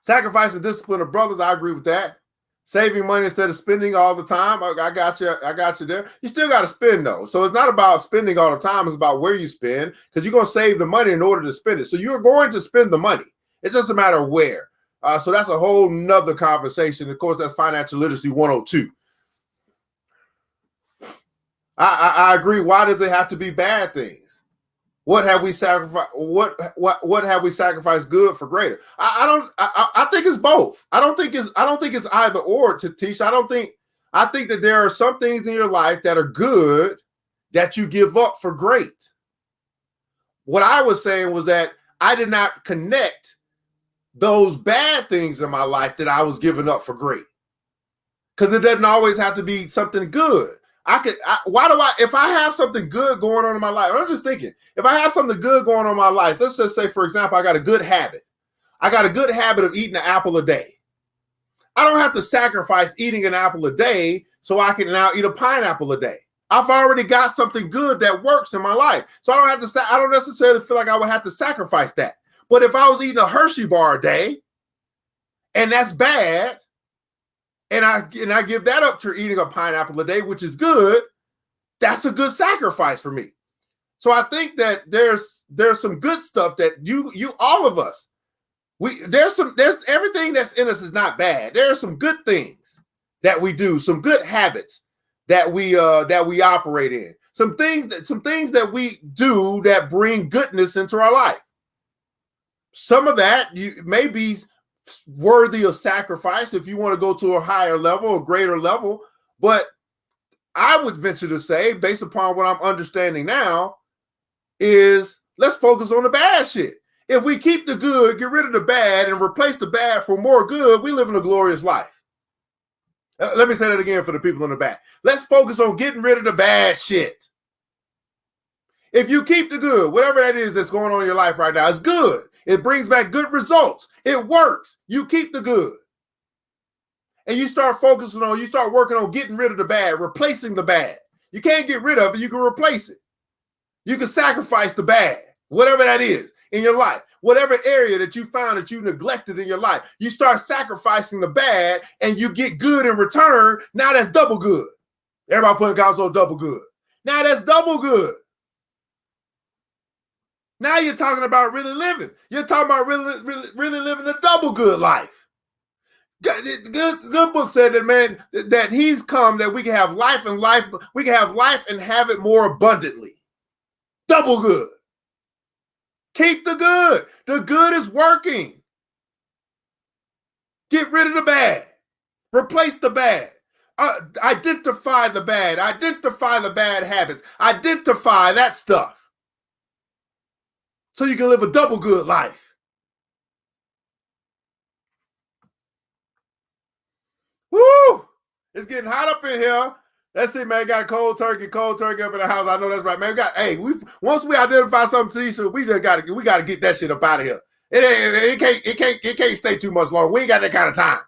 B: Sacrifice and discipline of brothers, I agree with that. Saving money instead of spending all the time, I got you there. You still got to spend though. So it's not about spending all the time, it's about where you spend, because you're going to save the money in order to spend it. So you're going to spend the money. It's just a matter of where. So that's a whole nother conversation. Of course, that's Financial Literacy 102. I agree. Why does it have to be bad things? What have we sacrificed? What have we sacrificed good for greater? I think it's both. I don't think it's either or, to teach. I think that there are some things in your life that are good that you give up for great. What I was saying was that I did not connect those bad things in my life that I was giving up for great. Because it doesn't always have to be something good. If I have something good going on in my life, I'm just thinking, if I have something good going on in my life, let's just say, for example, I got a good habit. I got a good habit of eating an apple a day. I don't have to sacrifice eating an apple a day so I can now eat a pineapple a day. I've already got something good that works in my life. So I don't necessarily feel like I would have to sacrifice that. But if I was eating a Hershey bar a day, and that's bad, and I give that up to eating a pineapple a day, which is good, that's a good sacrifice for me. So I think that there's some good stuff that you all of us, there's everything that's in us is not bad. There are some good things that we do, some good habits that we operate in, some things that we do that bring goodness into our life. Some of that may be worthy of sacrifice if you want to go to a higher level, a greater level. But I would venture to say, based upon what I'm understanding now, is let's focus on the bad shit. If we keep the good, get rid of the bad, and replace the bad for more good, we live in a glorious life. Let me say that again for the people in the back. Let's focus on getting rid of the bad shit. If you keep the good, whatever that is that's going on in your life right now, it's good. It brings back good results. It works. You keep the good. And you start working on getting rid of the bad, replacing the bad. You can't get rid of it. You can replace it. You can sacrifice the bad, whatever that is in your life. Whatever area that you found that you neglected in your life, you start sacrificing the bad and you get good in return. Now that's double good. Everybody putting God's on double good. Now that's double good. Now you're talking about really living. You're talking about really living a double good life. Good book said that, man, that he's come that we can have life and have it more abundantly. Double good. Keep the good. The good is working. Get rid of the bad. Replace the bad. Identify the bad. Identify the bad habits. Identify that stuff. So you can live a double good life. Woo! It's getting hot up in here. Let's see, man. Got a cold turkey up in the house. I know that's right, man. Once we identify something, we just gotta get that shit up out of here. It can't stay too much long. We ain't got that kind of time.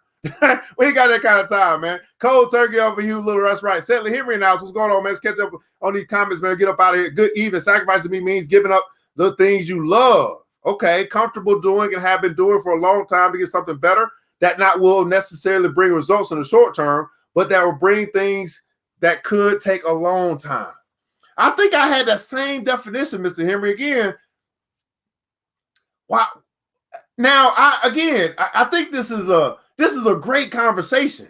B: We ain't got that kind of time, man. Cold turkey over here, little. That's right. Settle Henry in the house. What's going on, man? Let's catch up on these comments, man. Get up out of here. Good evening. Sacrifice to me means giving up the things you love. Okay, comfortable doing and have been doing for a long time to get something better. that not will necessarily bring results in the short term, but that will bring things that could take a long time. I think I had that same definition, Mr. Henry. Again, wow. Now, I think this is a great conversation.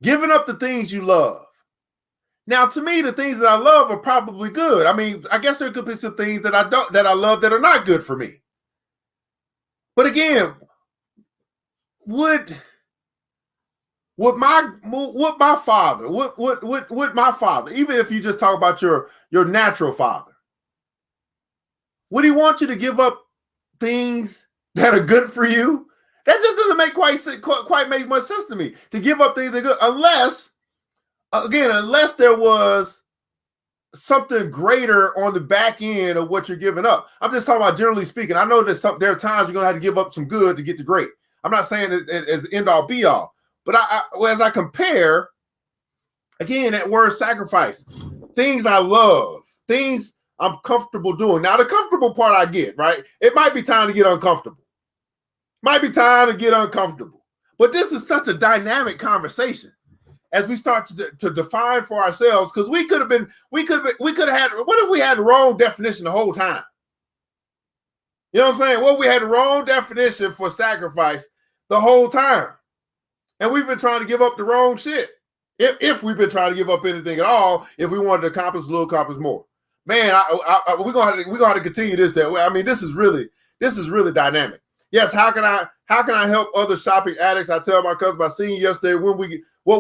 B: Giving up the things you love. Now, to me, the things that I love are probably good. I mean, I guess there could be some things that I love that are not good for me. But again, would my father, even if you just talk about your natural father, would he want you to give up things that are good for you? That just doesn't make quite make much sense to me, to give up things that are good, unless there was something greater on the back end of what you're giving up. I'm just talking about generally speaking. I know that there are times you're going to have to give up some good to get the great. I'm not saying it as the end all be all, but as I compare, again, that word sacrifice, things I love, things I'm comfortable doing. Now, the comfortable part I get, right? It might be time to get uncomfortable. But this is such a dynamic conversation as we start to define for ourselves, because we could have had, what if we had the wrong definition the whole time? You know what I'm saying? Well, we had the wrong definition for sacrifice the whole time. And we've been trying to give up the wrong shit. If we've been trying to give up anything at all, if we wanted to accomplish more. Man, we're gonna have to continue this that way. I mean, this is really dynamic. Yes, how can I help other shopping addicts? I tell my cousin, I seen you yesterday what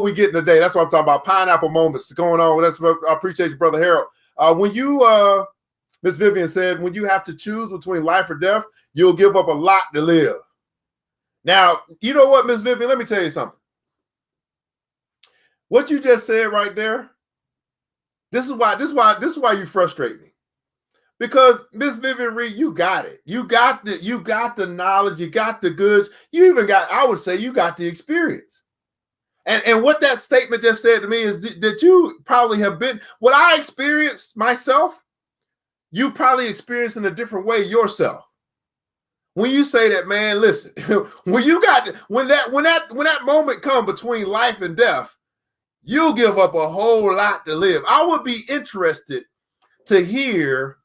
B: we get in the day. That's what I'm talking about. Pineapple moments going on. That's what I appreciate you, Brother Harold. When you Miss Vivian said, when you have to choose between life or death, you'll give up a lot to live. Now, you know what, Miss Vivian, let me tell you something. What you just said right there, this is why you frustrate me. Because Miss Vivian Reed, you got it. You got the knowledge, you got the goods, you even got, I would say you got the experience. And what that statement just said to me is that you probably have been, what I experienced myself, you probably experienced in a different way yourself. When you say that, man, listen, when that moment come between life and death, you'll give up a whole lot to live. I would be interested to hear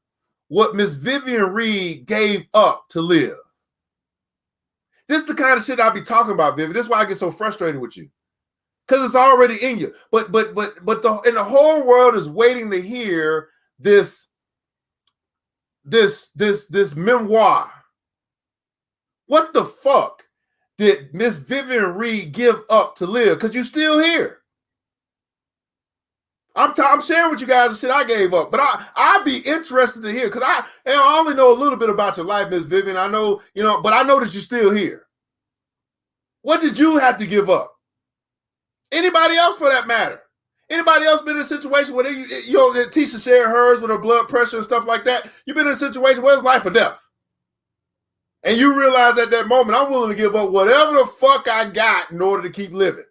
B: what Miss Vivian Reed gave up to live. This is the kind of shit I'll be talking about, Vivian. This is why I get so frustrated with you. Because it's already in you. But the whole world is waiting to hear this memoir. What the fuck did Miss Vivian Reed give up to live? Because you're still here. I'm sharing with you guys the shit I gave up, but I'd be interested to hear, because I only know a little bit about your life, Miss Vivian. I know, but I know that you're still here. What did you have to give up? Anybody else for that matter? Anybody else been in a situation where Tisha shared hers with her blood pressure and stuff like that? You've been in a situation where it's life or death. And you realize at that moment, I'm willing to give up whatever the fuck I got in order to keep living.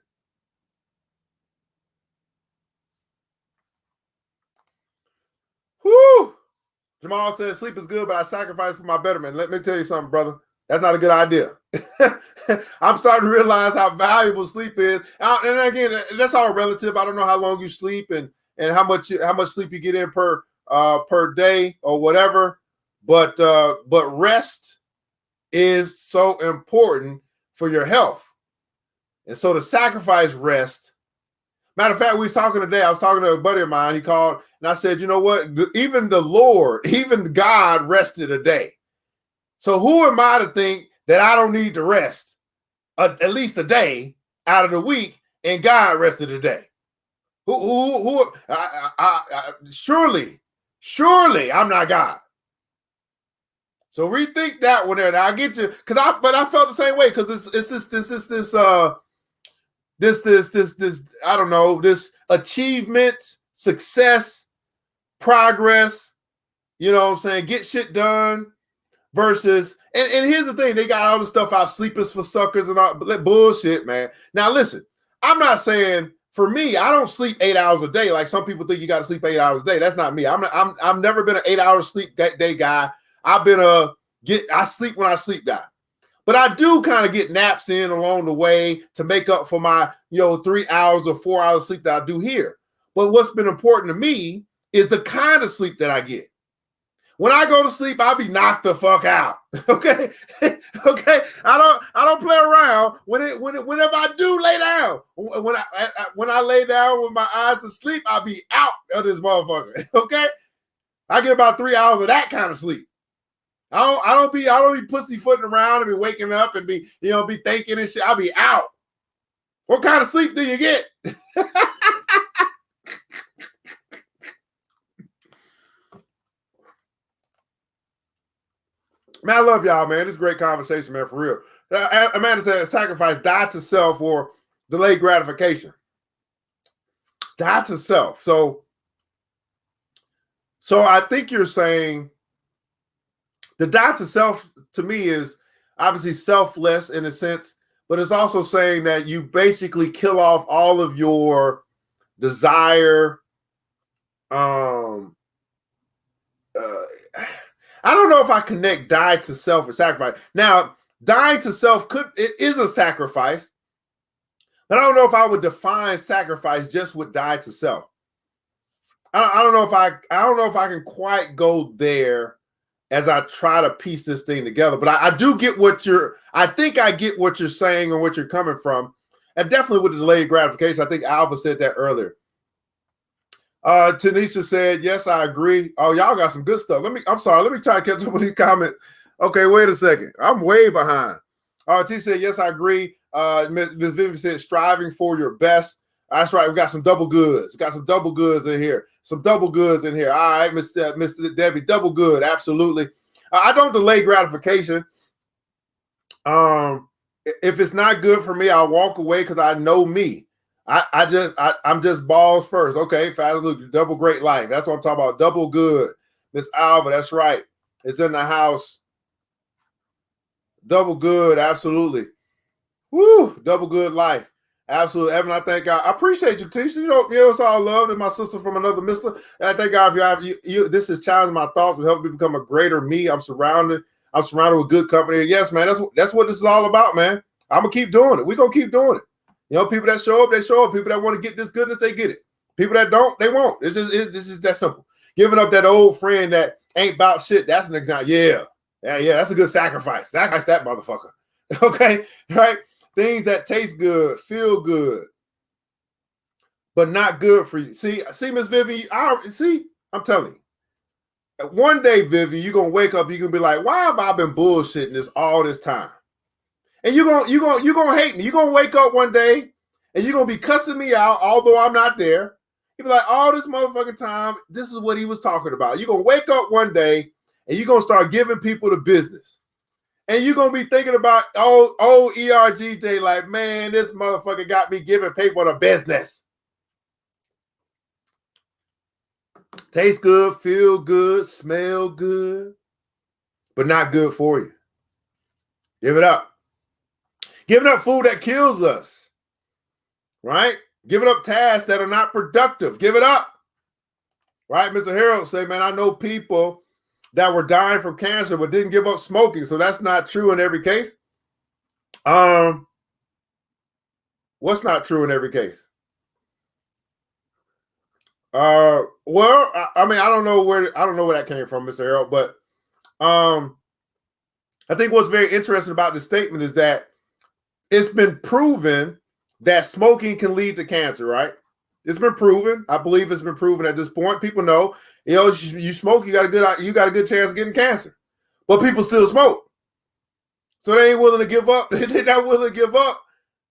B: Whew. Jamal says, sleep is good, but I sacrifice for my betterment. Let me tell you something, brother. That's not a good idea. I'm starting to realize how valuable sleep is. And again, that's all relative. I don't know how long you sleep and how much sleep you get in per day or whatever. But rest is so important for your health. And so to sacrifice rest. Matter of fact, we was talking today. I was talking to a buddy of mine. He called and I said, you know what? Even the Lord, even God rested a day. So who am I to think that I don't need to rest at least a day out of the week, and God rested a day? Surely I'm not God. So rethink that one there. Now I get you, but I felt the same way, because it's this I don't know, this achievement, success, progress, you know what I'm saying, get shit done versus, and here's the thing, they got all the stuff out, sleepers for suckers and all that bullshit, man. Now listen, I'm not saying, for me, I don't sleep 8 hours a day like some people think you got to sleep 8 hours a day. That's not me. I've never been an 8 hour sleep day guy. I've been I sleep when I sleep guy. But I do kind of get naps in along the way to make up for my, 3 hours or 4 hours of sleep that I do here. But what's been important to me is the kind of sleep that I get. When I go to sleep, I'll be knocked the fuck out. Okay. Okay. I don't play around. Whenever I do lay down, when I lay down with my eyes asleep, I'll be out of this motherfucker. Okay. I get about 3 hours of that kind of sleep. I don't be pussyfooting around and be waking up and be thinking and shit. I'll be out. What kind of sleep do you get? Man, I love y'all, man. This is a great conversation, man, for real. Amanda said, sacrifice, die to self or delay gratification. Die to self. So I think you're saying the die to self to me is obviously selfless in a sense, but it's also saying that you basically kill off all of your desire. I don't know if I connect die to self or sacrifice. Now, dying to self is a sacrifice, but I don't know if I would define sacrifice just with die to self. I don't know if I can quite go there as I try to piece this thing together. But I do get I think I get what you're saying and what you're coming from, and definitely with the delayed gratification. I think Alva said that earlier. Tanisha said, yes, I agree. Oh, y'all got some good stuff. I'm sorry. Let me try to catch up with these comments. Okay, wait a second. I'm way behind. T said, yes, I agree. Ms. Vivian said, striving for your best. That's right. We got some double goods. Got some double goods in here. Some double goods in here. All right, Mr. Debbie, double good. Absolutely. I don't delay gratification. If it's not good for me, I'll walk away because I know me. I'm just balls first. Okay, Father Luke, double great life. That's what I'm talking about. Double good. Miss Alva, that's right. It's in the house. Double good, absolutely. Woo, double good life. Absolutely. Evan, I thank God. I appreciate you, Tisha. It's all love. And my sister from another mister. And I thank God you this is challenging my thoughts and helping me become a greater me. I'm surrounded with good company. Yes, man, that's what this is all about, man. I'm gonna keep doing it. We're gonna keep doing it. People that show up, they show up. People that want to get this goodness, they get it. People that don't, they won't. It's just that simple. Giving up that old friend that ain't about shit, that's an example. Yeah, that's a good sacrifice. Sacrifice that motherfucker. Okay, right? Things that taste good, feel good, but not good for you. See, Miss Vivian, I'm telling you. One day, Vivian, you're going to wake up, you're going to be like, why have I been bullshitting this all this time? And you're gonna hate me. You're gonna wake up one day and you're gonna be cussing me out, although I'm not there. You'll be like, all this motherfucking time, this is what he was talking about. You're gonna wake up one day and you're gonna start giving people the business. And you're gonna be thinking about old ERGJ, like, man, this motherfucker got me giving people the business. Taste good, feel good, smell good, but not good for you. Give it up. Giving up food that kills us, right? Giving up tasks that are not productive. Give it up, right? Mr. Harold say, man, I know people that were dying from cancer but didn't give up smoking, so that's not true in every case. What's not true in every case? Well, I mean, I don't know where that came from, Mr. Harold, but I think what's very interesting about this statement is that it's been proven that smoking can lead to cancer, right? It's been proven. I believe it's been proven at this point. People know, you smoke, you got a good chance of getting cancer. But people still smoke. So they ain't willing to give up. They're not willing to give up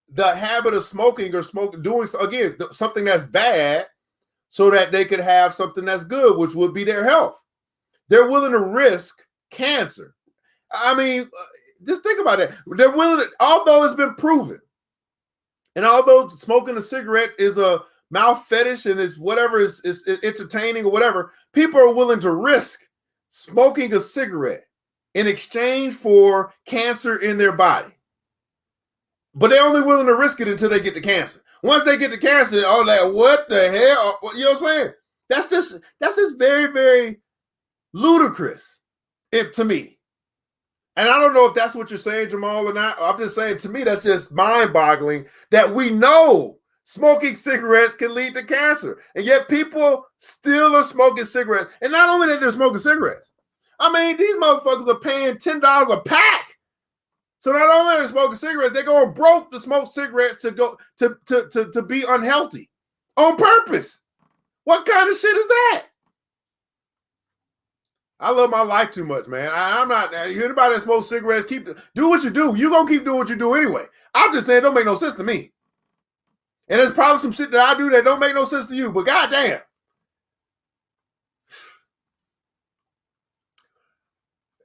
B: the habit of smoking or doing again something that's bad so that they could have something that's good, which would be their health. They're willing to risk cancer. I mean, just think about that. They're willing to, although it's been proven, and although smoking a cigarette is a mouth fetish and is whatever is entertaining or whatever, people are willing to risk smoking a cigarette in exchange for cancer in their body. But they're only willing to risk it until they get the cancer. Once they get the cancer, what the hell? You know what I'm saying? That's just very, very ludicrous to me. And I don't know if that's what you're saying, Jamal, or not. I'm just saying, to me, that's just mind-boggling that we know smoking cigarettes can lead to cancer. And yet people still are smoking cigarettes. And not only that they're smoking cigarettes, I mean, these motherfuckers are paying $10 a pack. So not only are they smoking cigarettes, they're going broke to smoke cigarettes to go to be unhealthy on purpose. What kind of shit is that? I love my life too much, man. I'm not anybody that smokes cigarettes. Do what you do. You're gonna keep doing what you do anyway. I'm just saying, it don't make no sense to me. And there's probably some shit that I do that don't make no sense to you. But goddamn,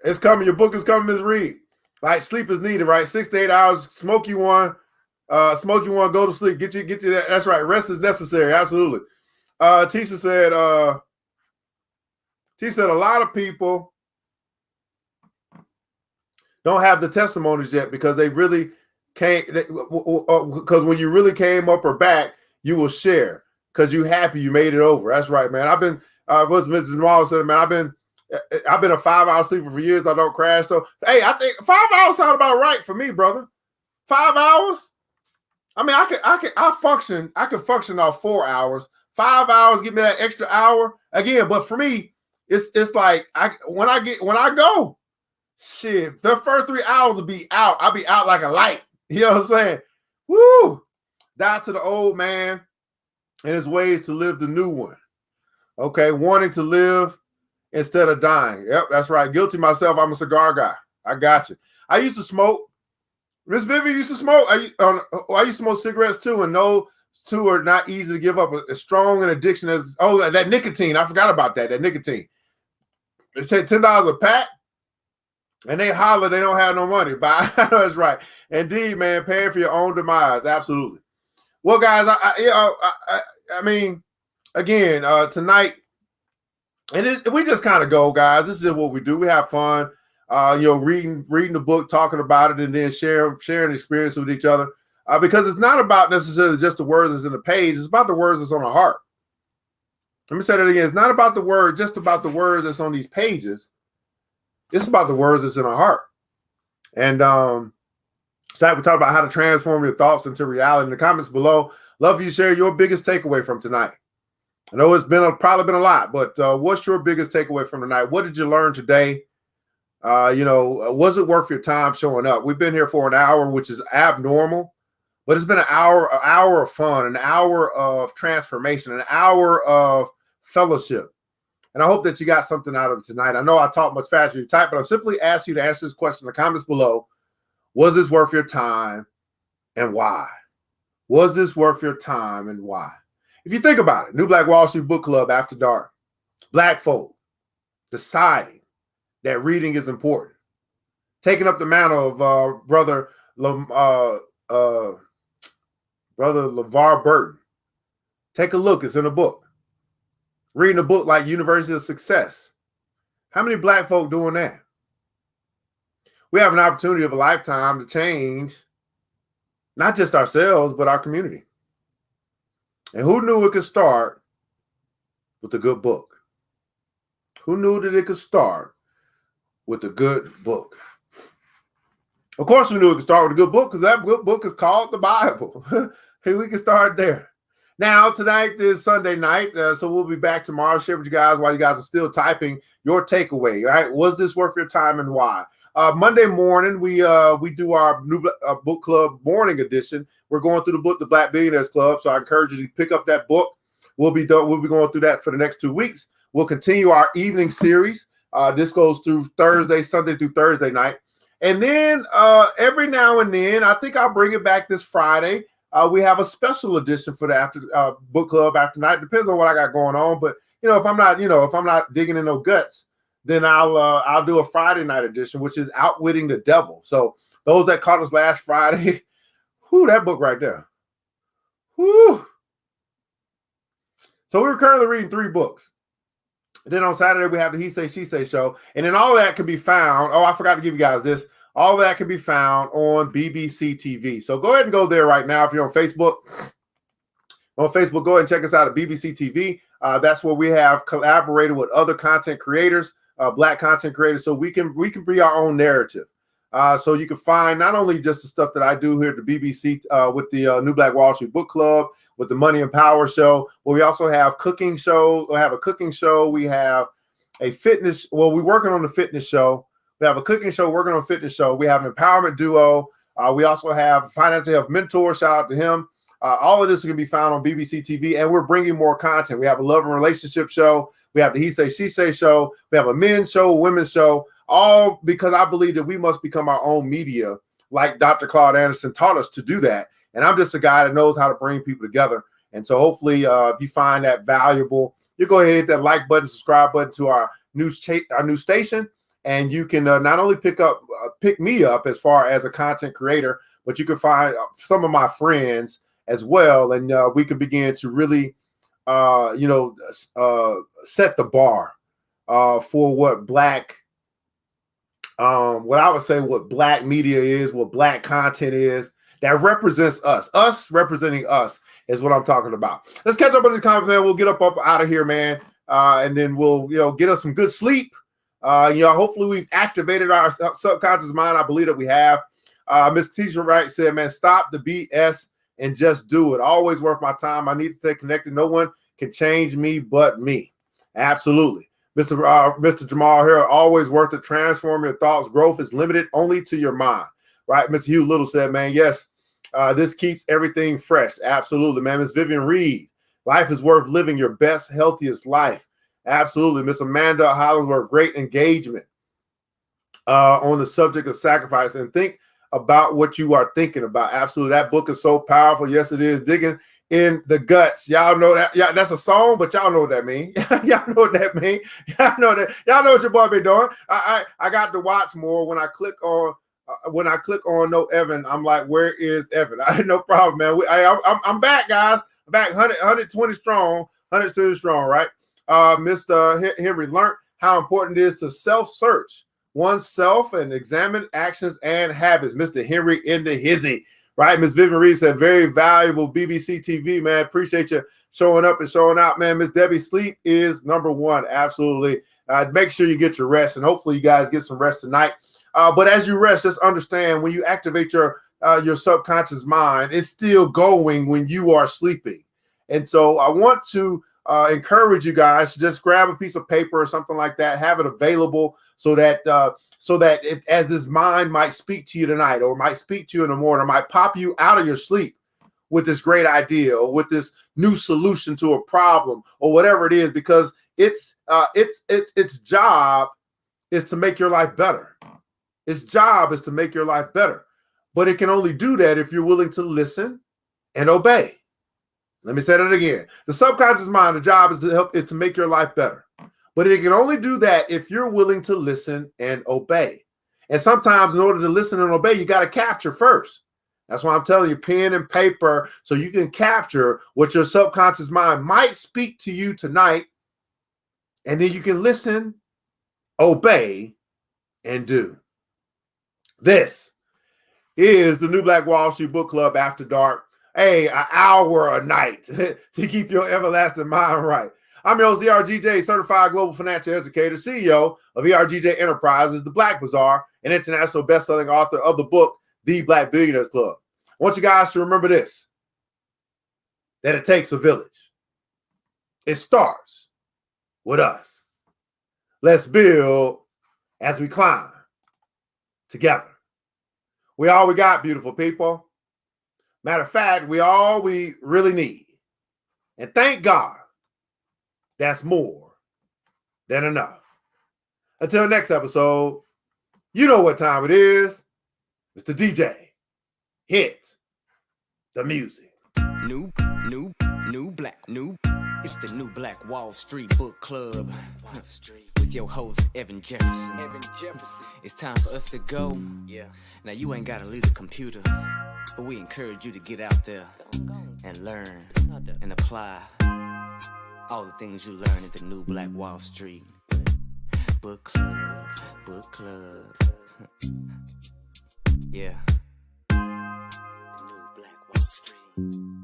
B: it's coming. Your book is coming, Ms. Reed. Like, sleep is needed, right? 6 to 8 hours. Smoke you one. Go to sleep. Get you that. That's right. Rest is necessary. Absolutely. Tisha said. She said a lot of people don't have the testimonies yet because they really can't. Because when you really came up or back, you will share because you're happy you made it over. That's right, man. I've been. What Mr. Jamal said, man. I've been a 5-hour sleeper for years. I don't crash. So hey, I think 5 hours sound about right for me, brother. 5 hours. I mean, I could function off 4 hours. 5 hours, give me that extra hour again. But for me, it's like when I go, shit, the first 3 hours will be out. I'll be out like a light. You know what I'm saying? Woo! Die to the old man and his ways to live the new one. Okay, wanting to live instead of dying. Yep, that's right. Guilty myself. I'm a cigar guy. I got you. I used to smoke. Miss Vivian used to smoke. I used to smoke cigarettes too, and no two are not easy to give up. As strong an addiction as that nicotine. I forgot about that. That nicotine. They say $10 a pack, and they holler they don't have no money. But I know that's right. Indeed, man, paying for your own demise. Absolutely. Well, guys, I mean, again, tonight, and we just kind of go, guys. This is what we do. We have fun, reading the book, talking about it, and then sharing experience with each other. Because it's not about necessarily just the words that's in the page. It's about the words that's on the heart. Let me say that again. It's not about just about the words that's on these pages. It's about the words that's in our heart. And so we talk about how to transform your thoughts into reality. In the comments below, love you share your biggest takeaway from tonight. I know it's probably been a lot, but what's your biggest takeaway from tonight? What did you learn today? Was it worth your time showing up? We've been here for an hour, which is abnormal. But it's been an hour of fun, an hour of transformation, an hour of fellowship. And I hope that you got something out of it tonight. I know I talk much faster than you type, but I'll simply ask you to answer this question in the comments below. Was this worth your time and why? Was this worth your time and why? If you think about it, New Black Wall Street Book Club After Dark, Black folk deciding that reading is important. Taking up the mantle of Brother LeVar Burton. Take a look. It's in a book. Reading a book like University of Success. How many black folk doing that? We have an opportunity of a lifetime to change not just ourselves, but our community. And who knew it could start with a good book? Who knew that it could start with a good book? Of course, we knew it could start with a good book because that good book is called the Bible. Hey, we can start there. Now, tonight is Sunday night, so we'll be back tomorrow. Share with you guys while you guys are still typing your takeaway. All right, was this worth your time and why? Monday morning, we do our new book club morning edition. We're going through the book, The Black Billionaires Club. So I encourage you to pick up that book. We'll be going through that for the next 2 weeks. We'll continue our evening series. This goes through Sunday through Thursday night. And then every now and then, I think I'll bring it back this Friday. We have a special edition for the book club after night. Depends on what I got going on. But if I'm not digging in no guts, then I'll do a Friday night edition, which is Outwitting the Devil. So those that caught us last Friday, that book right there. So we're currently reading 3 books. And then on Saturday, we have the He Say, She Say show. And then all that can be found. Oh, I forgot to give you guys this. All that can be found on BBC TV. So go ahead and go there right now if you're on Facebook. On Facebook, go ahead and check us out at BBC TV. That's where we have collaborated with other content creators, Black content creators, so we can be our own narrative. So you can find not only just the stuff that I do here at the BBC with the New Black Wall Street Book Club, with the Money and Power show, but we also have cooking show. We have a cooking show. We have a fitness. Well, we're working on the fitness show. We have a cooking show, working on a fitness show. We have an empowerment duo. We also have financial health mentor. Shout out to him. All of this can be found on BBC TV, and we're bringing more content. We have a love and relationship show. We have the He Say, She Say show. We have a men's show, a women's show, all because I believe that we must become our own media, like Dr. Claude Anderson taught us to do that. And I'm just a guy that knows how to bring people together. And so hopefully if you find that valuable, you go ahead and hit that like button, subscribe button to our new station. And you can not only pick me up as far as a content creator, but you can find some of my friends as well. And we can begin to really, set the bar for what Black, what I would say what Black media is, what Black content is, that represents us representing us is what I'm talking about. Let's catch up on these comments, man. We'll get up out of here, man. And then we'll, get us some good sleep. Hopefully we've activated our subconscious mind. I believe that we have. Miss Tisha Wright said, man, stop the BS and just do it. Always worth my time. I need to stay connected. No one can change me but me. Absolutely. Mr. Jamal here, always worth it. Transform your thoughts. Growth is limited only to your mind. Right? Mr. Hugh Little said, man, yes, this keeps everything fresh. Absolutely, man. Miss Vivian Reed, life is worth living your best, healthiest life. Absolutely. Miss Amanda Hollingsworth, great engagement on the subject of sacrifice. And think about what you are thinking about. Absolutely. That book is so powerful. Yes, it is. Digging in the guts. Y'all know that. Yeah, that's a song, but y'all know what that means. Y'all know what that means. Y'all know that. Y'all know what your boy be doing. I got to watch more when I click on No Evan. I'm like, where is Evan? I had no problem, man. I'm back, guys. I'm back 120 strong, right? Mr. Henry learned how important it is to self-search oneself and examine actions and habits. Mr. Henry in the hizzy, right? Miss Vivian Reed said, very valuable BBC TV, man. Appreciate you showing up and showing out, man. Miss Debbie, sleep is number one. Absolutely. Make sure you get your rest, and hopefully you guys get some rest tonight. But as you rest, just understand when you activate your subconscious mind, it's still going when you are sleeping. And so I want to encourage you guys to just grab a piece of paper or something like that, have it available so that as this mind might speak to you tonight, or might speak to you in the morning, or might pop you out of your sleep with this great idea or with this new solution to a problem or whatever it is, because its job is to make your life better. Its job is to make your life better, but it can only do that if you're willing to listen and obey. Let me say that again. The subconscious mind, the job is to make your life better. But it can only do that if you're willing to listen and obey. And sometimes in order to listen and obey, you got to capture first. That's why I'm telling you, pen and paper, so you can capture what your subconscious mind might speak to you tonight. And then you can listen, obey, and do. This is the New Black Wall Street Book Club After Dark. Hey, an hour a night to keep your everlasting mind right. I'm your host, ERGJ, Certified Global Financial Educator, CEO of ERGJ Enterprises, The Black Bazaar, and international best-selling author of the book, The Black Billionaires Club. I want you guys to remember this, that it takes a village. It starts with us. Let's build as we climb together. We all we got, beautiful people. Matter of fact, we all we really need. And thank God, that's more than enough. Until next episode, you know what time it is. Mr. DJ, hit the music.
A: New black. It's the New Black Wall Street Book Club. With your host, Evan Jefferson. It's time for us to go. Yeah. Now, you ain't got to leave the computer, but we encourage you to get out there and learn and apply all the things you learn at the New Black Wall Street Book Club. Yeah. The New Black Wall Street.